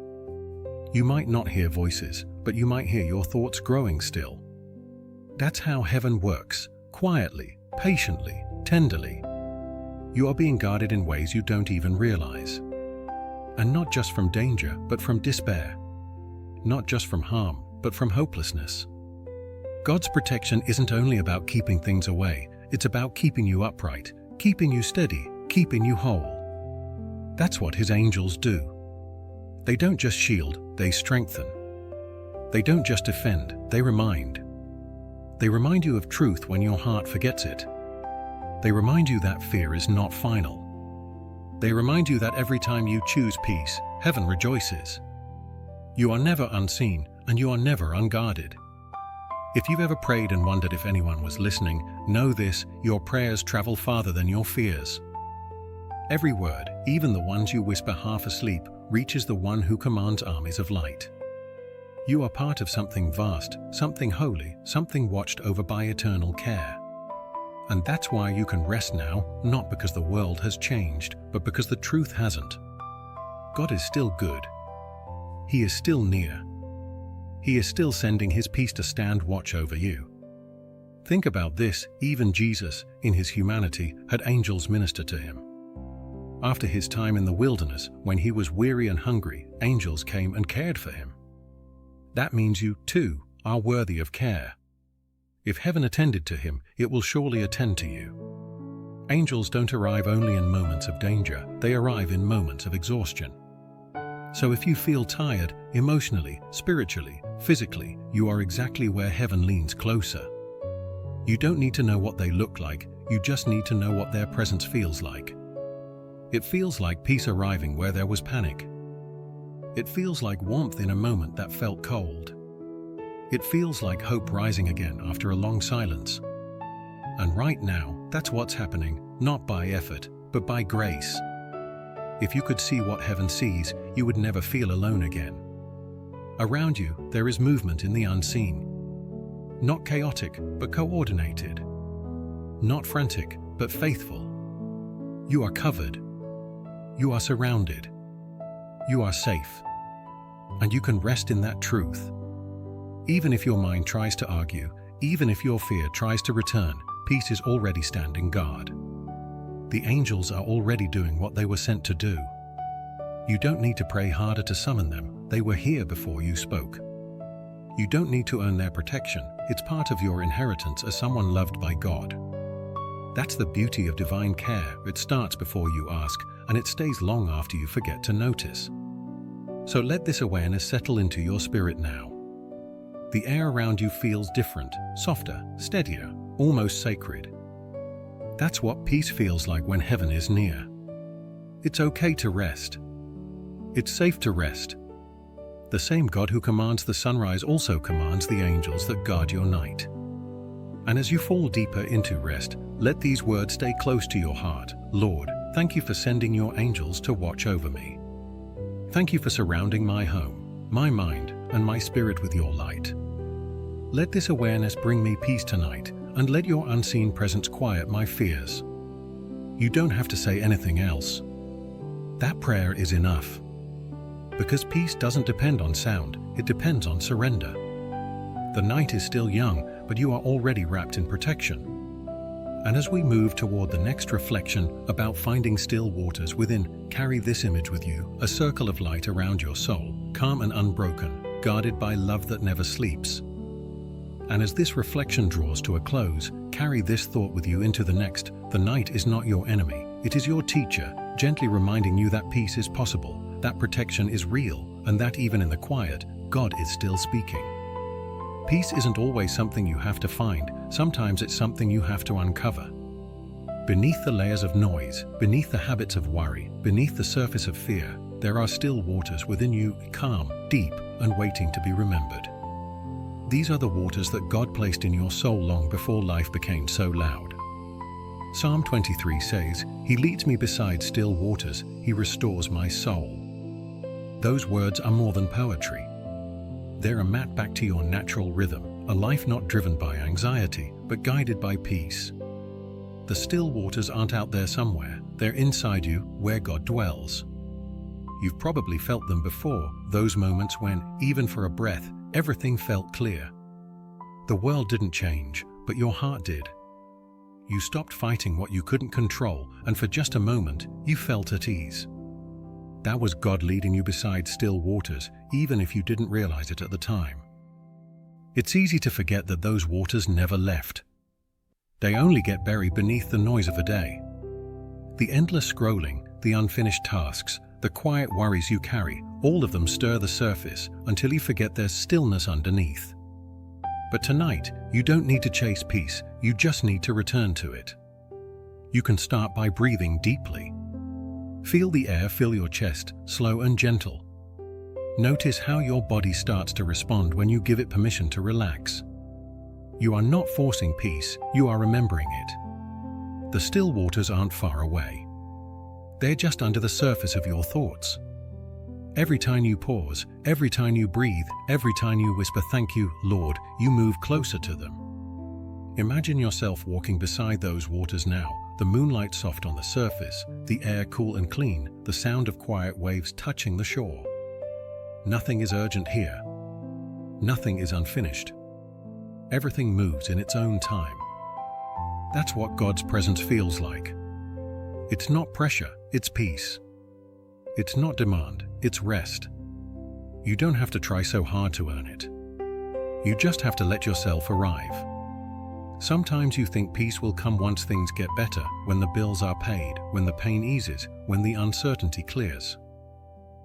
You might not hear voices, but you might hear your thoughts growing still. That's how heaven works, quietly, patiently, tenderly. You are being guarded in ways you don't even realize. And not just from danger, but from despair. Not just from harm, but from hopelessness. God's protection isn't only about keeping things away, it's about keeping you upright, keeping you steady, keeping you whole. That's what His angels do. They don't just shield, they strengthen. They don't just defend, they remind. They remind you of truth when your heart forgets it. They remind you that fear is not final. They remind you that every time you choose peace, heaven rejoices. You are never unseen, and you are never unguarded. If you've ever prayed and wondered if anyone was listening, know this: your prayers travel farther than your fears. Every word, even the ones you whisper half asleep, reaches the one who commands armies of light. You are part of something vast, something holy, something watched over by eternal care. And that's why you can rest now, not because the world has changed, but because the truth hasn't. God is still good. He is still near. He is still sending His peace to stand watch over you. Think about this: even Jesus, in His humanity, had angels minister to Him. After His time in the wilderness, when He was weary and hungry, angels came and cared for Him. That means you, too, are worthy of care. If heaven attended to Him, it will surely attend to you. Angels don't arrive only in moments of danger, they arrive in moments of exhaustion. So if you feel tired, emotionally, spiritually, physically, you are exactly where heaven leans closer. You don't need to know what they look like, you just need to know what their presence feels like. It feels like peace arriving where there was panic. It feels like warmth in a moment that felt cold. It feels like hope rising again after a long silence. And right now, that's what's happening, not by effort, but by grace. If you could see what heaven sees, you would never feel alone again. Around you, there is movement in the unseen. Not chaotic, but coordinated. Not frantic, but faithful. You are covered. You are surrounded. You are safe. And you can rest in that truth. Even if your mind tries to argue, even if your fear tries to return, peace is already standing guard. The angels are already doing what they were sent to do. You don't need to pray harder to summon them, they were here before you spoke. You don't need to earn their protection, it's part of your inheritance as someone loved by God. That's the beauty of divine care, it starts before you ask, and it stays long after you forget to notice. So let this awareness settle into your spirit now. The air around you feels different, softer, steadier, almost sacred. That's what peace feels like when heaven is near. It's okay to rest. It's safe to rest. The same God who commands the sunrise also commands the angels that guard your night. And as you fall deeper into rest, let these words stay close to your heart. Lord, thank you for sending your angels to watch over me. Thank you for surrounding my home, my mind, and my spirit with your light. Let this awareness bring me peace tonight, and let your unseen presence quiet my fears. You don't have to say anything else. That prayer is enough. Because peace doesn't depend on sound, it depends on surrender. The night is still young, but you are already wrapped in protection. And as we move toward the next reflection about finding still waters within, carry this image with you, a circle of light around your soul, calm and unbroken, guarded by love that never sleeps. And as this reflection draws to a close, carry this thought with you into the next. The night is not your enemy, it is your teacher, gently reminding you that peace is possible, that protection is real, and that even in the quiet, God is still speaking. Peace isn't always something you have to find, sometimes it's something you have to uncover. Beneath the layers of noise, beneath the habits of worry, beneath the surface of fear, there are still waters within you, calm, deep, and waiting to be remembered. These are the waters that God placed in your soul long before life became so loud. Psalm 23 says, "He leads me beside still waters, He restores my soul." Those words are more than poetry. They're a map back to your natural rhythm, a life not driven by anxiety, but guided by peace. The still waters aren't out there somewhere, they're inside you, where God dwells. You've probably felt them before, those moments when, even for a breath, everything felt clear. The world didn't change, but your heart did. You stopped fighting what you couldn't control, and for just a moment, you felt at ease. That was God leading you beside still waters, even if you didn't realize it at the time. It's easy to forget that those waters never left. They only get buried beneath the noise of a day. The endless scrolling, the unfinished tasks, the quiet worries you carry, all of them stir the surface until you forget there's stillness underneath. But tonight, you don't need to chase peace, you just need to return to it. You can start by breathing deeply. Feel the air fill your chest, slow and gentle. Notice how your body starts to respond when you give it permission to relax. You are not forcing peace, you are remembering it. The still waters aren't far away. They're just under the surface of your thoughts. Every time you pause, every time you breathe, every time you whisper "Thank you, Lord," you move closer to them. Imagine yourself walking beside those waters now, the moonlight soft on the surface, the air cool and clean, the sound of quiet waves touching the shore. Nothing is urgent here. Nothing is unfinished. Everything moves in its own time. That's what God's presence feels like. It's not pressure, it's peace. It's not demand, it's rest. You don't have to try so hard to earn it. You just have to let yourself arrive. Sometimes you think peace will come once things get better, when the bills are paid, when the pain eases, when the uncertainty clears.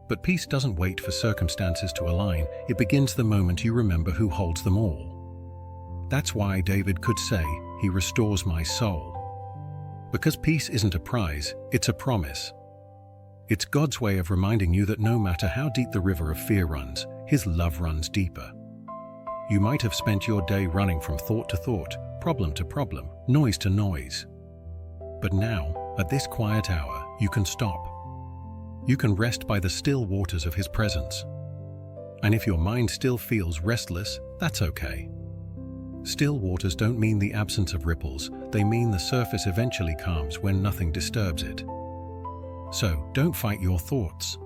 But peace doesn't wait for circumstances to align, it begins the moment you remember who holds them all. That's why David could say, "He restores my soul." Because peace isn't a prize, it's a promise. It's God's way of reminding you that no matter how deep the river of fear runs, His love runs deeper. You might have spent your day running from thought to thought, problem to problem, noise to noise. But now, at this quiet hour, you can stop. You can rest by the still waters of His presence. And if your mind still feels restless, that's okay. Still waters don't mean the absence of ripples, they mean the surface eventually calms when nothing disturbs it. So, don't fight your thoughts.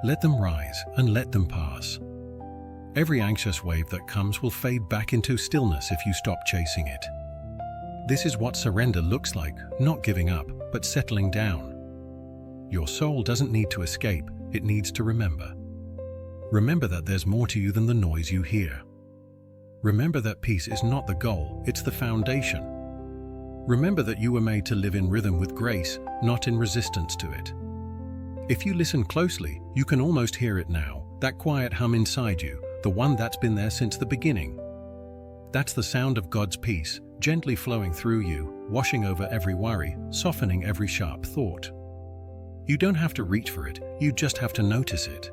Let them rise and let them pass. Every anxious wave that comes will fade back into stillness if you stop chasing it. This is what surrender looks like, not giving up, but settling down. Your soul doesn't need to escape, it needs to remember. Remember that there's more to you than the noise you hear. Remember that peace is not the goal, it's the foundation. Remember that you were made to live in rhythm with grace, not in resistance to it. If you listen closely, you can almost hear it now, that quiet hum inside you, the one that's been there since the beginning. That's the sound of God's peace, gently flowing through you, washing over every worry, softening every sharp thought. You don't have to reach for it, you just have to notice it.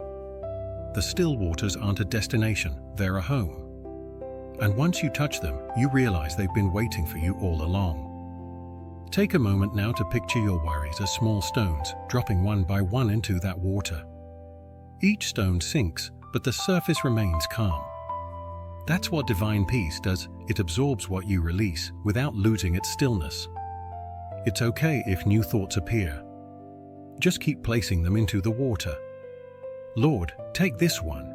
The still waters aren't a destination, they're a home. And once you touch them, you realize they've been waiting for you all along. Take a moment now to picture your worries as small stones, dropping one by one into that water. Each stone sinks, but the surface remains calm. That's what divine peace does. It absorbs what you release without losing its stillness. It's okay if new thoughts appear. Just keep placing them into the water. Lord, take this one.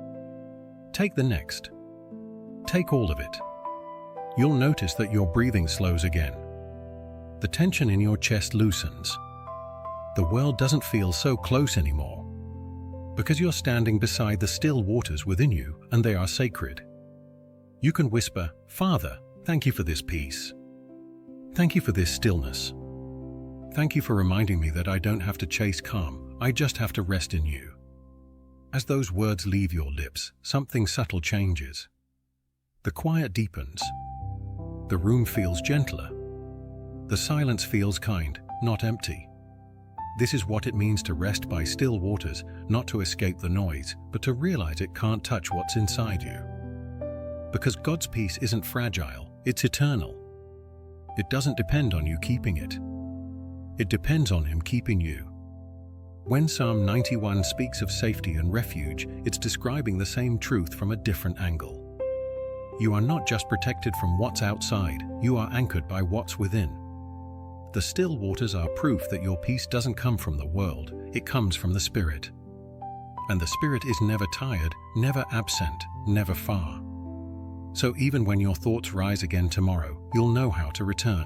Take the next. Take all of it. You'll notice that your breathing slows again. The tension in your chest loosens. The world doesn't feel so close anymore, because you're standing beside the still waters within you, and they are sacred. You can whisper, "Father, thank you for this peace. Thank you for this stillness. Thank you for reminding me that I don't have to chase calm, I just have to rest in you." As those words leave your lips, something subtle changes. The quiet deepens. The room feels gentler. The silence feels kind, not empty. This is what it means to rest by still waters, not to escape the noise, but to realize it can't touch what's inside you. Because God's peace isn't fragile, it's eternal. It doesn't depend on you keeping it. It depends on Him keeping you. When Psalm 91 speaks of safety and refuge, it's describing the same truth from a different angle. You are not just protected from what's outside, you are anchored by what's within. The still waters are proof that your peace doesn't come from the world, it comes from the Spirit. And the Spirit is never tired, never absent, never far. So even when your thoughts rise again tomorrow, you'll know how to return.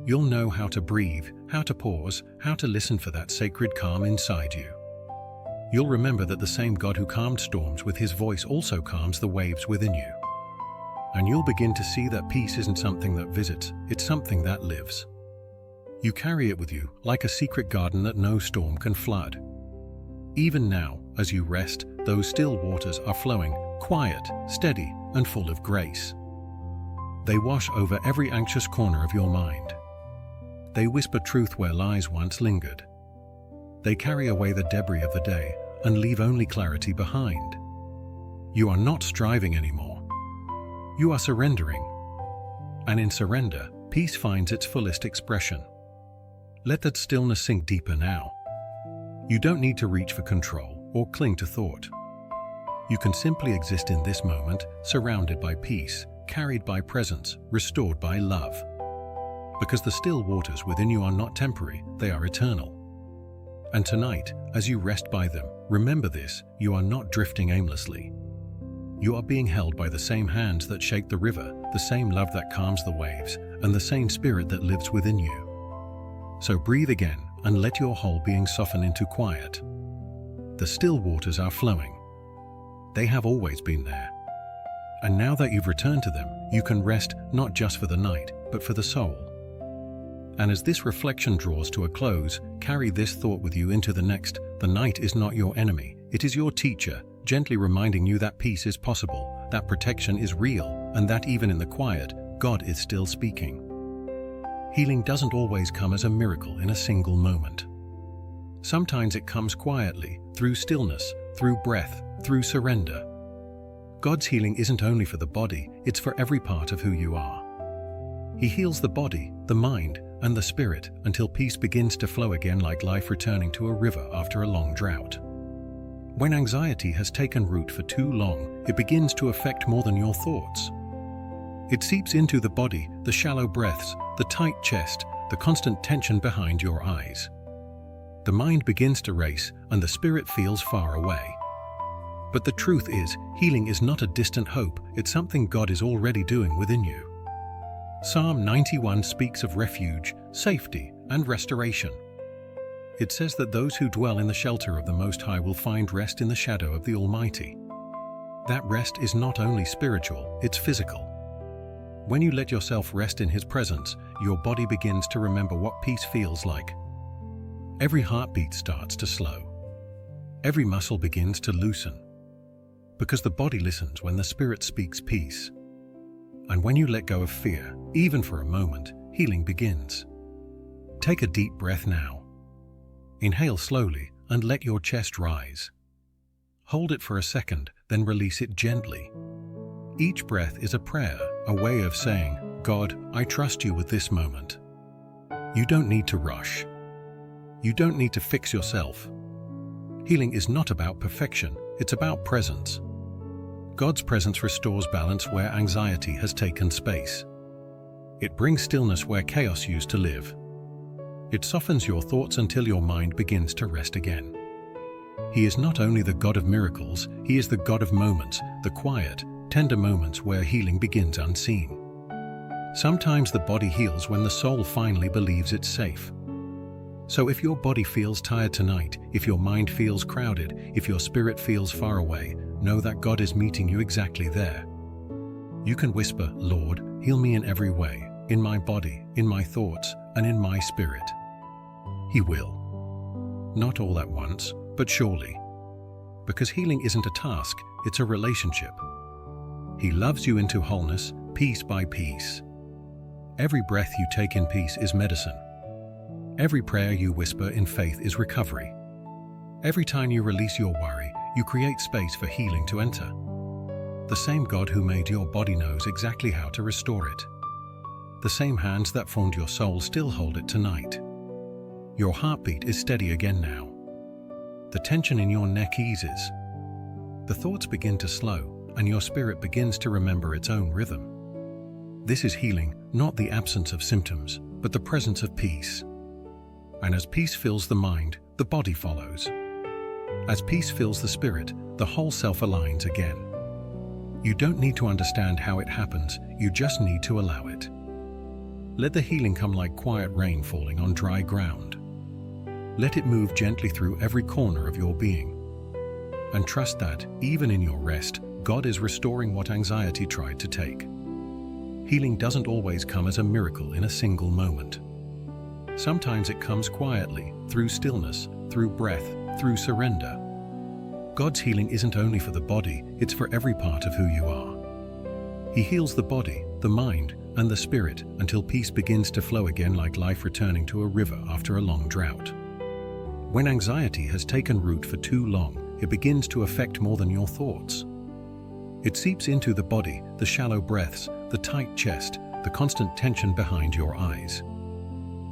You'll know how to breathe, how to pause, how to listen for that sacred calm inside you. You'll remember that the same God who calmed storms with His voice also calms the waves within you. And you'll begin to see that peace isn't something that visits, it's something that lives. You carry it with you, like a secret garden that no storm can flood. Even now, as you rest, those still waters are flowing, quiet, steady, and full of grace. They wash over every anxious corner of your mind. They whisper truth where lies once lingered. They carry away the debris of the day and leave only clarity behind. You are not striving anymore. You are surrendering. And in surrender, peace finds its fullest expression. Let that stillness sink deeper now. You don't need to reach for control or cling to thought. You can simply exist in this moment, surrounded by peace, carried by presence, restored by love. Because the still waters within you are not temporary, they are eternal. And tonight, as you rest by them, remember this: you are not drifting aimlessly. You are being held by the same hands that shake the river, the same love that calms the waves, and the same Spirit that lives within you. So breathe again and let your whole being soften into quiet. The still waters are flowing. They have always been there. And now that you've returned to them, you can rest not just for the night, but for the soul. And as this reflection draws to a close, carry this thought with you into the next. The night is not your enemy, it is your teacher, gently reminding you that peace is possible, that protection is real, and that even in the quiet, God is still speaking. Healing doesn't always come as a miracle in a single moment. Sometimes it comes quietly, through stillness, through breath, through surrender. God's healing isn't only for the body, it's for every part of who you are. He heals the body, the mind, and the spirit until peace begins to flow again, like life returning to a river after a long drought. When anxiety has taken root for too long, it begins to affect more than your thoughts. It seeps into the body, the shallow breaths, the tight chest, the constant tension behind your eyes. The mind begins to race, and the spirit feels far away. But the truth is, healing is not a distant hope, it's something God is already doing within you. Psalm 91 speaks of refuge, safety, and restoration. It says that those who dwell in the shelter of the Most High will find rest in the shadow of the Almighty. That rest is not only spiritual, it's physical. When you let yourself rest in His presence, your body begins to remember what peace feels like. Every heartbeat starts to slow. Every muscle begins to loosen. Because the body listens when the Spirit speaks peace. And when you let go of fear, even for a moment, healing begins. Take a deep breath now. Inhale slowly and let your chest rise. Hold it for a second, then release it gently. Each breath is a prayer, a way of saying, God, I trust you with this moment. You don't need to rush. You don't need to fix yourself. Healing is not about perfection, it's about presence. God's presence restores balance where anxiety has taken space. It brings stillness where chaos used to live. It softens your thoughts until your mind begins to rest again. He is not only the God of miracles, He is the God of moments, the quiet, tender moments where healing begins unseen. Sometimes the body heals when the soul finally believes it's safe. So if your body feels tired tonight, if your mind feels crowded, if your spirit feels far away, know that God is meeting you exactly there. You can whisper, "Lord, heal me in every way, in my body, in my thoughts, and in my spirit." He will. Not all at once, but surely. Because healing isn't a task, it's a relationship. He loves you into wholeness, piece by piece. Every breath you take in peace is medicine. Every prayer you whisper in faith is recovery. Every time you release your worry, you create space for healing to enter. The same God who made your body knows exactly how to restore it. The same hands that formed your soul still hold it tonight. Your heartbeat is steady again now. The tension in your neck eases. The thoughts begin to slow, and your spirit begins to remember its own rhythm. This is healing, not the absence of symptoms, but the presence of peace. And as peace fills the mind, the body follows. As peace fills the spirit, the whole self aligns again. You don't need to understand how it happens, you just need to allow it. Let the healing come like quiet rain falling on dry ground. Let it move gently through every corner of your being. And trust that, even in your rest, God is restoring what anxiety tried to take. Healing doesn't always come as a miracle in a single moment. Sometimes it comes quietly, through stillness, through breath, through surrender. God's healing isn't only for the body, it's for every part of who you are. He heals the body, the mind, and the spirit until peace begins to flow again like life returning to a river after a long drought. When anxiety has taken root for too long, it begins to affect more than your thoughts. It seeps into the body, the shallow breaths, the tight chest, the constant tension behind your eyes.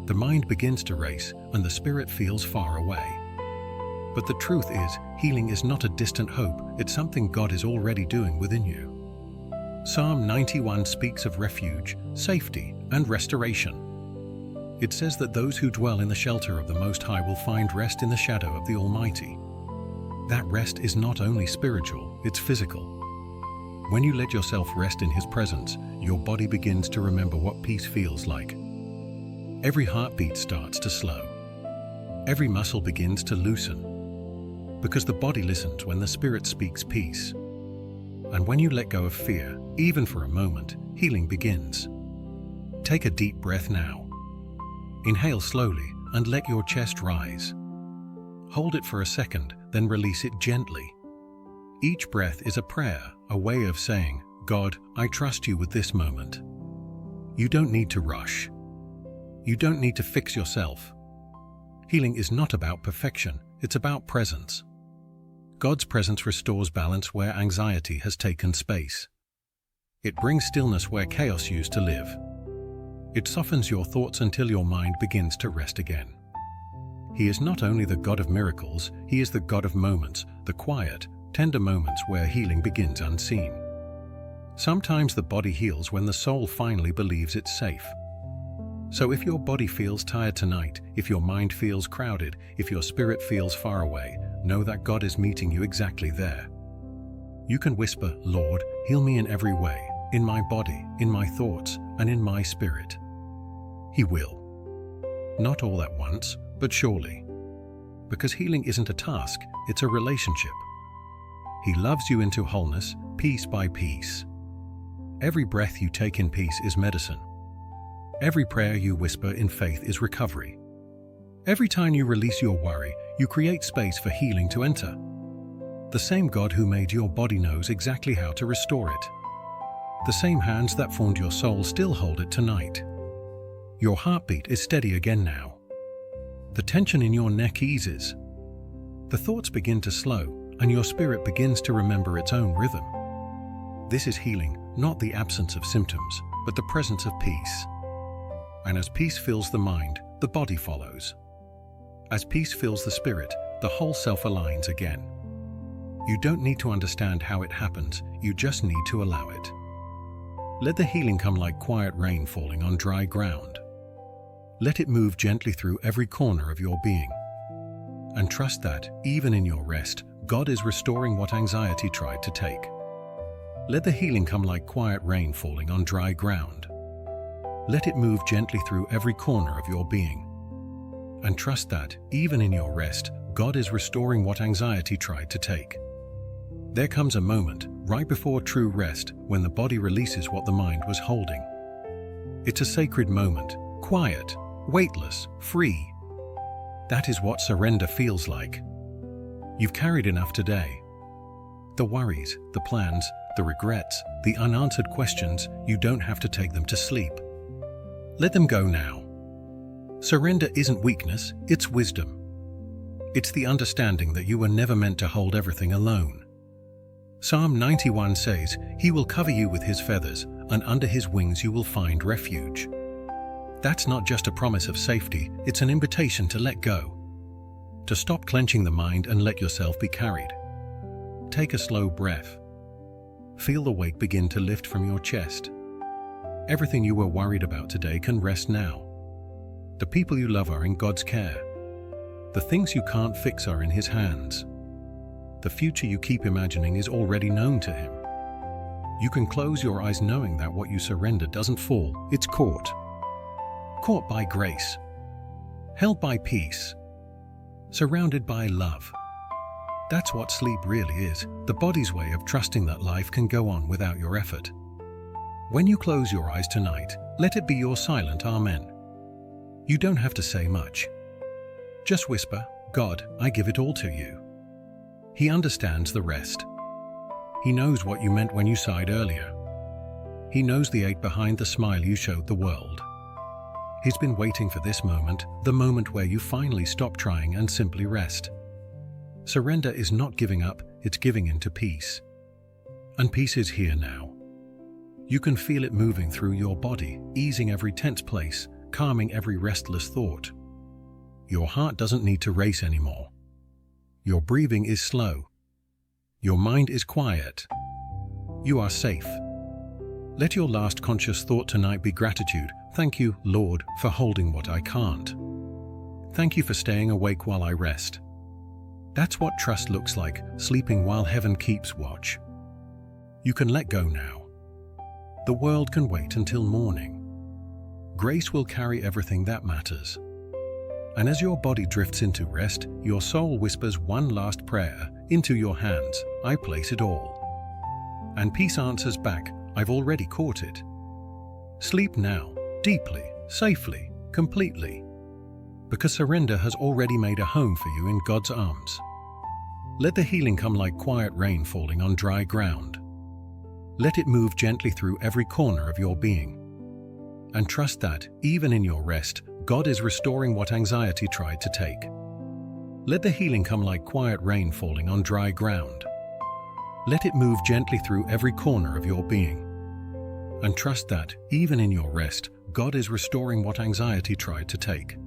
The mind begins to race, and the spirit feels far away. But the truth is, healing is not a distant hope, it's something God is already doing within you. Psalm 91 speaks of refuge, safety, and restoration. It says that those who dwell in the shelter of the Most High will find rest in the shadow of the Almighty. That rest is not only spiritual, it's physical. When you let yourself rest in His presence, your body begins to remember what peace feels like. Every heartbeat starts to slow. Every muscle begins to loosen. Because the body listens when the spirit speaks peace. And when you let go of fear, even for a moment, healing begins. Take a deep breath now. Inhale slowly and let your chest rise. Hold it for a second, then release it gently. Each breath is a prayer, a way of saying, "God, I trust you with this moment." You don't need to rush. You don't need to fix yourself. Healing is not about perfection, it's about presence. God's presence restores balance where anxiety has taken space. It brings stillness where chaos used to live. It softens your thoughts until your mind begins to rest again. He is not only the God of miracles, He is the God of moments, the quiet, tender moments where healing begins unseen. Sometimes the body heals when the soul finally believes it's safe. So if your body feels tired tonight, if your mind feels crowded, if your spirit feels far away, know that God is meeting you exactly there. You can whisper, "Lord, heal me in every way, in my body, in my thoughts, and in my spirit." He will. Not all at once, but surely. Because healing isn't a task, it's a relationship. He loves you into wholeness, piece by piece. Every breath you take in peace is medicine. Every prayer you whisper in faith is recovery. Every time you release your worry, you create space for healing to enter. The same God who made your body knows exactly how to restore it. The same hands that formed your soul still hold it tonight. Your heartbeat is steady again now. The tension in your neck eases. The thoughts begin to slow, and your spirit begins to remember its own rhythm. This is healing, not the absence of symptoms, but the presence of peace. And as peace fills the mind, the body follows. As peace fills the spirit, the whole self aligns again. You don't need to understand how it happens, you just need to allow it. Let the healing come like quiet rain falling on dry ground. Let it move gently through every corner of your being. And trust that, even in your rest, God is restoring what anxiety tried to take. Let the healing come like quiet rain falling on dry ground. Let it move gently through every corner of your being. And trust that, even in your rest, God is restoring what anxiety tried to take. There comes a moment, right before true rest, when the body releases what the mind was holding. It's a sacred moment, quiet, weightless, free. That is what surrender feels like. You've carried enough today. The worries, the plans, the regrets, the unanswered questions, you don't have to take them to sleep. Let them go now. Surrender isn't weakness, it's wisdom. It's the understanding that you were never meant to hold everything alone. Psalm 91 says, "He will cover you with his feathers, and under his wings you will find refuge." That's not just a promise of safety, it's an invitation to let go. To stop clenching the mind and let yourself be carried. Take a slow breath. Feel the weight begin to lift from your chest. Everything you were worried about today can rest now. The people you love are in God's care. The things you can't fix are in His hands. The future you keep imagining is already known to Him. You can close your eyes knowing that what you surrender doesn't fall, it's caught. Caught by grace. Held by peace. Surrounded by love. That's what sleep really is, the body's way of trusting that life can go on without your effort. When you close your eyes tonight, let it be your silent amen. You don't have to say much. Just whisper, "God, I give it all to you." He understands the rest. He knows what you meant when you sighed earlier. He knows the ache behind the smile you showed the world. He's been waiting for this moment, the moment where you finally stop trying and simply rest. Surrender is not giving up, it's giving into peace. And peace is here now. You can feel it moving through your body, easing every tense place, calming every restless thought. Your heart doesn't need to race anymore. Your breathing is slow. Your mind is quiet. You are safe. Let your last conscious thought tonight be gratitude. Thank you, Lord, for holding what I can't. Thank you for staying awake while I rest. That's what trust looks like, sleeping while heaven keeps watch. You can let go now. The world can wait until morning. Grace will carry everything that matters. And as your body drifts into rest, your soul whispers one last prayer into your hands, "I place it all." And peace answers back, "I've already caught it." Sleep now, deeply, safely, completely. Because surrender has already made a home for you in God's arms. Let the healing come like quiet rain falling on dry ground. Let it move gently through every corner of your being. And trust that, even in your rest, God is restoring what anxiety tried to take. Let the healing come like quiet rain falling on dry ground. Let it move gently through every corner of your being. And trust that, even in your rest, God is restoring what anxiety tried to take.